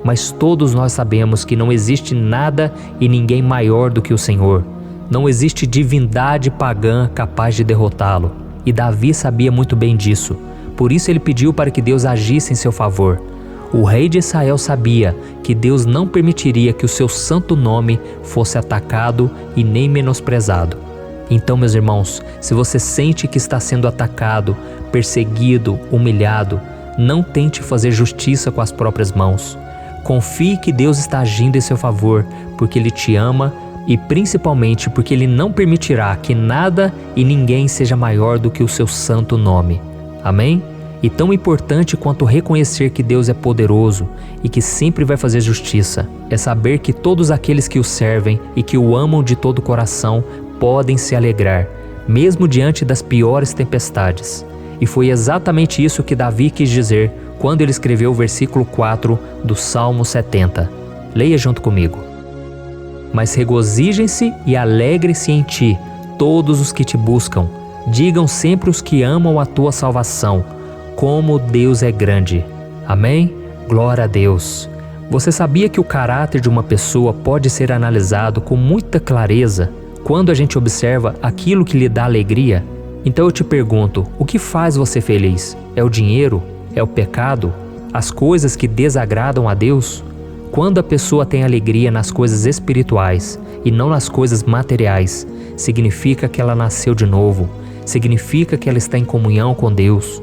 mas todos nós sabemos que não existe nada e ninguém maior do que o Senhor. Não existe divindade pagã capaz de derrotá-lo. E Davi sabia muito bem disso. Por isso ele pediu para que Deus agisse em seu favor. O rei de Israel sabia que Deus não permitiria que o seu santo nome fosse atacado e nem menosprezado. Então, meus irmãos, se você sente que está sendo atacado, perseguido, humilhado, não tente fazer justiça com as próprias mãos. Confie que Deus está agindo em seu favor, porque Ele te ama e principalmente porque Ele não permitirá que nada e ninguém seja maior do que o seu santo nome. Amém? E tão importante quanto reconhecer que Deus é poderoso e que sempre vai fazer justiça, é saber que todos aqueles que o servem e que o amam de todo o coração podem se alegrar, mesmo diante das piores tempestades. E foi exatamente isso que Davi quis dizer quando ele escreveu o versículo 4 do Salmo 70. Leia junto comigo. Mas regozijem-se e alegrem-se em ti, todos os que te buscam. Digam sempre os que amam a tua salvação, como Deus é grande. Amém? Glória a Deus. Você sabia que o caráter de uma pessoa pode ser analisado com muita clareza quando a gente observa aquilo que lhe dá alegria? Então eu te pergunto, o que faz você feliz? É o dinheiro? É o pecado? As coisas que desagradam a Deus? Quando a pessoa tem alegria nas coisas espirituais e não nas coisas materiais, significa que ela nasceu de novo, significa que ela está em comunhão com Deus.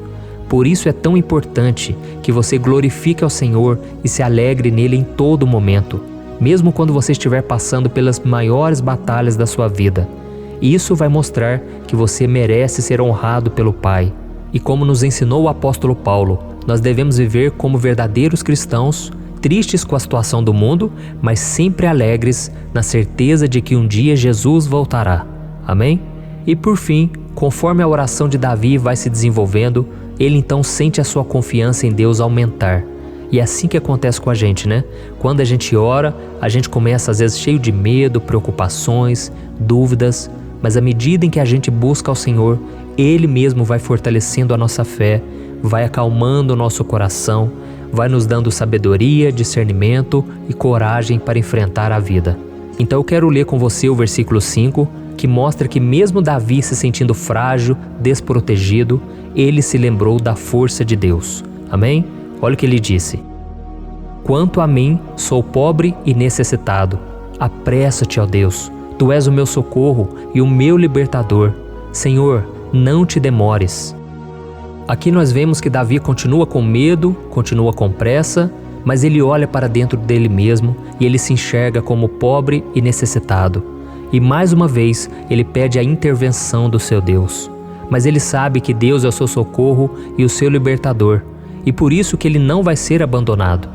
Por isso é tão importante que você glorifique ao Senhor e se alegre nele em todo momento, mesmo quando você estiver passando pelas maiores batalhas da sua vida. Isso vai mostrar que você merece ser honrado pelo Pai. E como nos ensinou o apóstolo Paulo, nós devemos viver como verdadeiros cristãos, tristes com a situação do mundo, mas sempre alegres na certeza de que um dia Jesus voltará. Amém? E por fim, conforme a oração de Davi vai se desenvolvendo, ele então sente a sua confiança em Deus aumentar. E é assim que acontece com a gente, né? Quando a gente ora, a gente começa às vezes cheio de medo, preocupações, dúvidas, mas à medida em que a gente busca ao Senhor, Ele mesmo vai fortalecendo a nossa fé, vai acalmando o nosso coração, vai nos dando sabedoria, discernimento e coragem para enfrentar a vida. Então eu quero ler com você o versículo 5, que mostra que mesmo Davi se sentindo frágil, desprotegido, ele se lembrou da força de Deus. Amém? Olha o que ele disse. Quanto a mim, sou pobre e necessitado. Apressa-te, ó Deus. Tu és o meu socorro e o meu libertador. Senhor, não te demores. Aqui nós vemos que Davi continua com medo, continua com pressa, mas ele olha para dentro dele mesmo e ele se enxerga como pobre e necessitado. E mais uma vez ele pede a intervenção do seu Deus. Mas ele sabe que Deus é o seu socorro e o seu libertador, e por isso que ele não vai ser abandonado.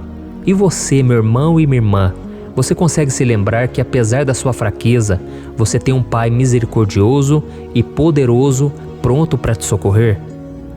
E você, meu irmão e minha irmã, você consegue se lembrar que apesar da sua fraqueza, você tem um Pai misericordioso e poderoso pronto para te socorrer?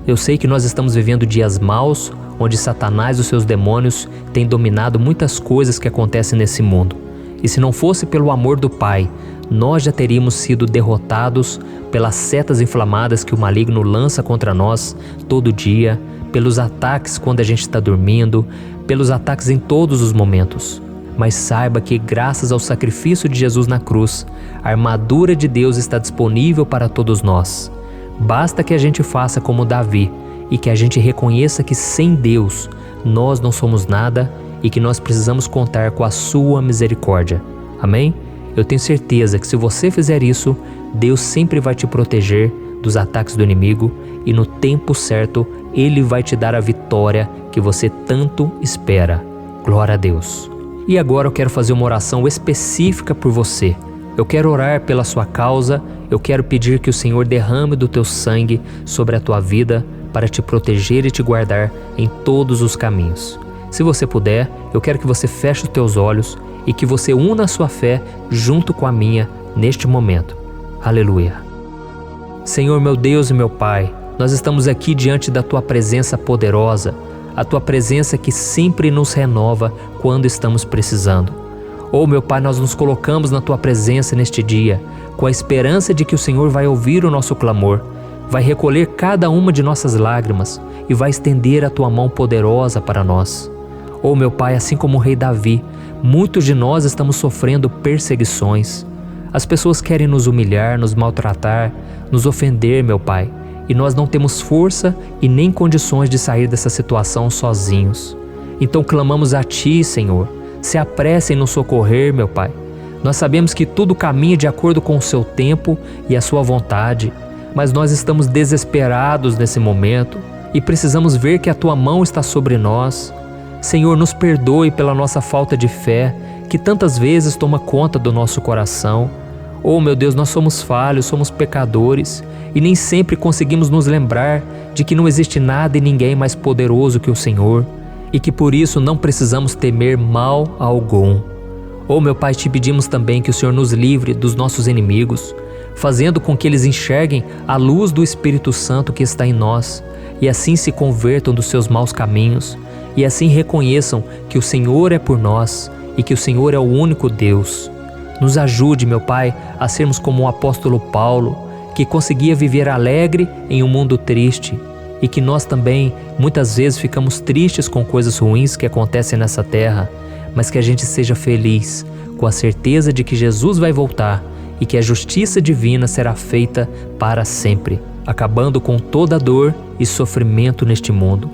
Eu sei que nós estamos vivendo dias maus, onde Satanás e os seus demônios têm dominado muitas coisas que acontecem nesse mundo. E se não fosse pelo amor do Pai, nós já teríamos sido derrotados pelas setas inflamadas que o maligno lança contra nós todo dia, pelos ataques quando a gente está dormindo, pelos ataques em todos os momentos. Mas saiba que graças ao sacrifício de Jesus na cruz, a armadura de Deus está disponível para todos nós. Basta que a gente faça como Davi e que a gente reconheça que sem Deus nós não somos nada e que nós precisamos contar com a sua misericórdia. Amém? Eu tenho certeza que se você fizer isso, Deus sempre vai te proteger dos ataques do inimigo e no tempo certo Ele vai te dar a vitória que você tanto espera. Glória a Deus. E agora eu quero fazer uma oração específica por você. Eu quero orar pela sua causa, eu quero pedir que o Senhor derrame do teu sangue sobre a tua vida para te proteger e te guardar em todos os caminhos. Se você puder, eu quero que você feche os teus olhos e que você una a sua fé junto com a minha neste momento. Aleluia. Senhor, meu Deus e meu Pai, nós estamos aqui diante da Tua presença poderosa, a Tua presença que sempre nos renova quando estamos precisando. Oh, meu Pai, nós nos colocamos na Tua presença neste dia, com a esperança de que o Senhor vai ouvir o nosso clamor, vai recolher cada uma de nossas lágrimas e vai estender a Tua mão poderosa para nós.
Oh, meu Pai, assim como o rei Davi, muitos de nós estamos sofrendo perseguições. As pessoas querem nos humilhar, nos maltratar, nos ofender, meu Pai, e nós não temos força e nem condições de sair dessa situação sozinhos. Então clamamos a Ti, Senhor, se apresse em nos socorrer, meu Pai. Nós sabemos que tudo caminha de acordo com o Seu tempo e a Sua vontade, mas nós estamos desesperados nesse momento e precisamos ver que a Tua mão está sobre nós. Senhor, nos perdoe pela nossa falta de fé, que tantas vezes toma conta do nosso coração. Oh, meu Deus, nós somos falhos, somos pecadores e nem sempre conseguimos nos lembrar de que não existe nada e ninguém mais poderoso que o Senhor e que por isso não precisamos temer mal algum. Oh, meu Pai, te pedimos também que o Senhor nos livre dos nossos inimigos, fazendo com que eles enxerguem a luz do Espírito Santo que está em nós e assim se convertam dos seus maus caminhos e assim reconheçam que o Senhor é por nós e que o Senhor é o único Deus. Nos ajude, meu Pai, a sermos como o apóstolo Paulo, que conseguia viver alegre em um mundo triste e que nós também muitas vezes ficamos tristes com coisas ruins que acontecem nessa terra, mas que a gente seja feliz com a certeza de que Jesus vai voltar e que a justiça divina será feita para sempre, acabando com toda dor e sofrimento neste mundo.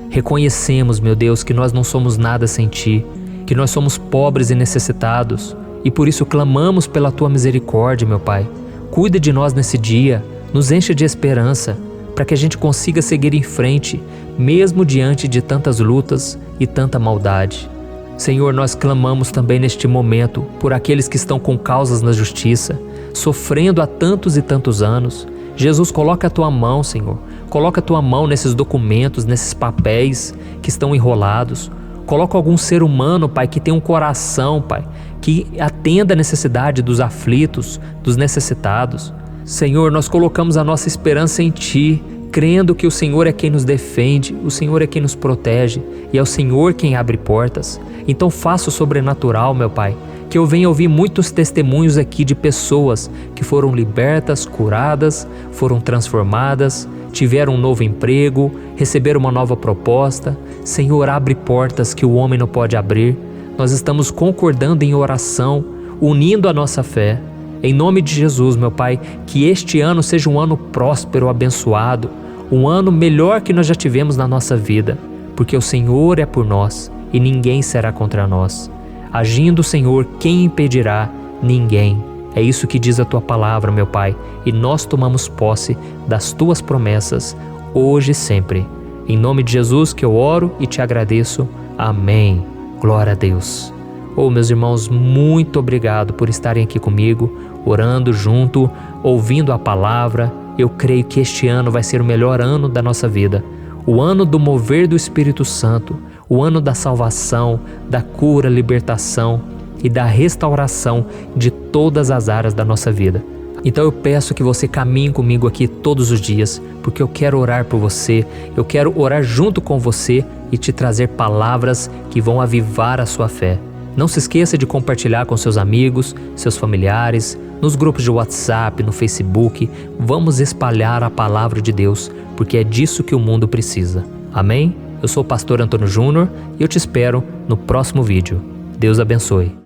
Reconhecemos, meu Deus, que nós não somos nada sem Ti, que nós somos pobres e necessitados, e por isso clamamos pela Tua misericórdia, meu Pai. Cuida de nós nesse dia, nos enche de esperança, para que a gente consiga seguir em frente, mesmo diante de tantas lutas e tanta maldade. Senhor, nós clamamos também neste momento por aqueles que estão com causas na justiça, sofrendo há tantos e tantos anos. Jesus, coloca a Tua mão, Senhor. Coloca a Tua mão nesses documentos, nesses papéis que estão enrolados. Coloca algum ser humano, Pai, que tem um coração, Pai, que atenda a necessidade dos aflitos, dos necessitados. Senhor, nós colocamos a nossa esperança em Ti, crendo que o Senhor é quem nos defende, o Senhor é quem nos protege e é o Senhor quem abre portas. Então faça o sobrenatural, meu Pai, que eu venha ouvir muitos testemunhos aqui de pessoas que foram libertas, curadas, foram transformadas, tiveram um novo emprego, receberam uma nova proposta. Senhor, abre portas que o homem não pode abrir. Nós estamos concordando em oração, unindo a nossa fé. Em nome de Jesus, meu Pai, que este ano seja um ano próspero, abençoado, um ano melhor que nós já tivemos na nossa vida, porque o Senhor é por nós e ninguém será contra nós. Agindo o Senhor, quem impedirá? Ninguém. É isso que diz a Tua palavra, meu Pai, e nós tomamos posse das Tuas promessas, hoje e sempre. Em nome de Jesus que eu oro e te agradeço. Amém. Glória a Deus. Oh, meus irmãos, muito obrigado por estarem aqui comigo, orando junto, ouvindo a palavra. Eu creio que este ano vai ser o melhor ano da nossa vida. O ano do mover do Espírito Santo, o ano da salvação, da cura, libertação e da restauração de todas as áreas da nossa vida. Então eu peço que você caminhe comigo aqui todos os dias, porque eu quero orar por você, eu quero orar junto com você e te trazer palavras que vão avivar a sua fé. Não se esqueça de compartilhar com seus amigos, seus familiares, nos grupos de WhatsApp, no Facebook. Vamos espalhar a palavra de Deus, porque é disso que o mundo precisa. Amém? Eu sou o pastor Antônio Júnior e eu te espero no próximo vídeo. Deus abençoe.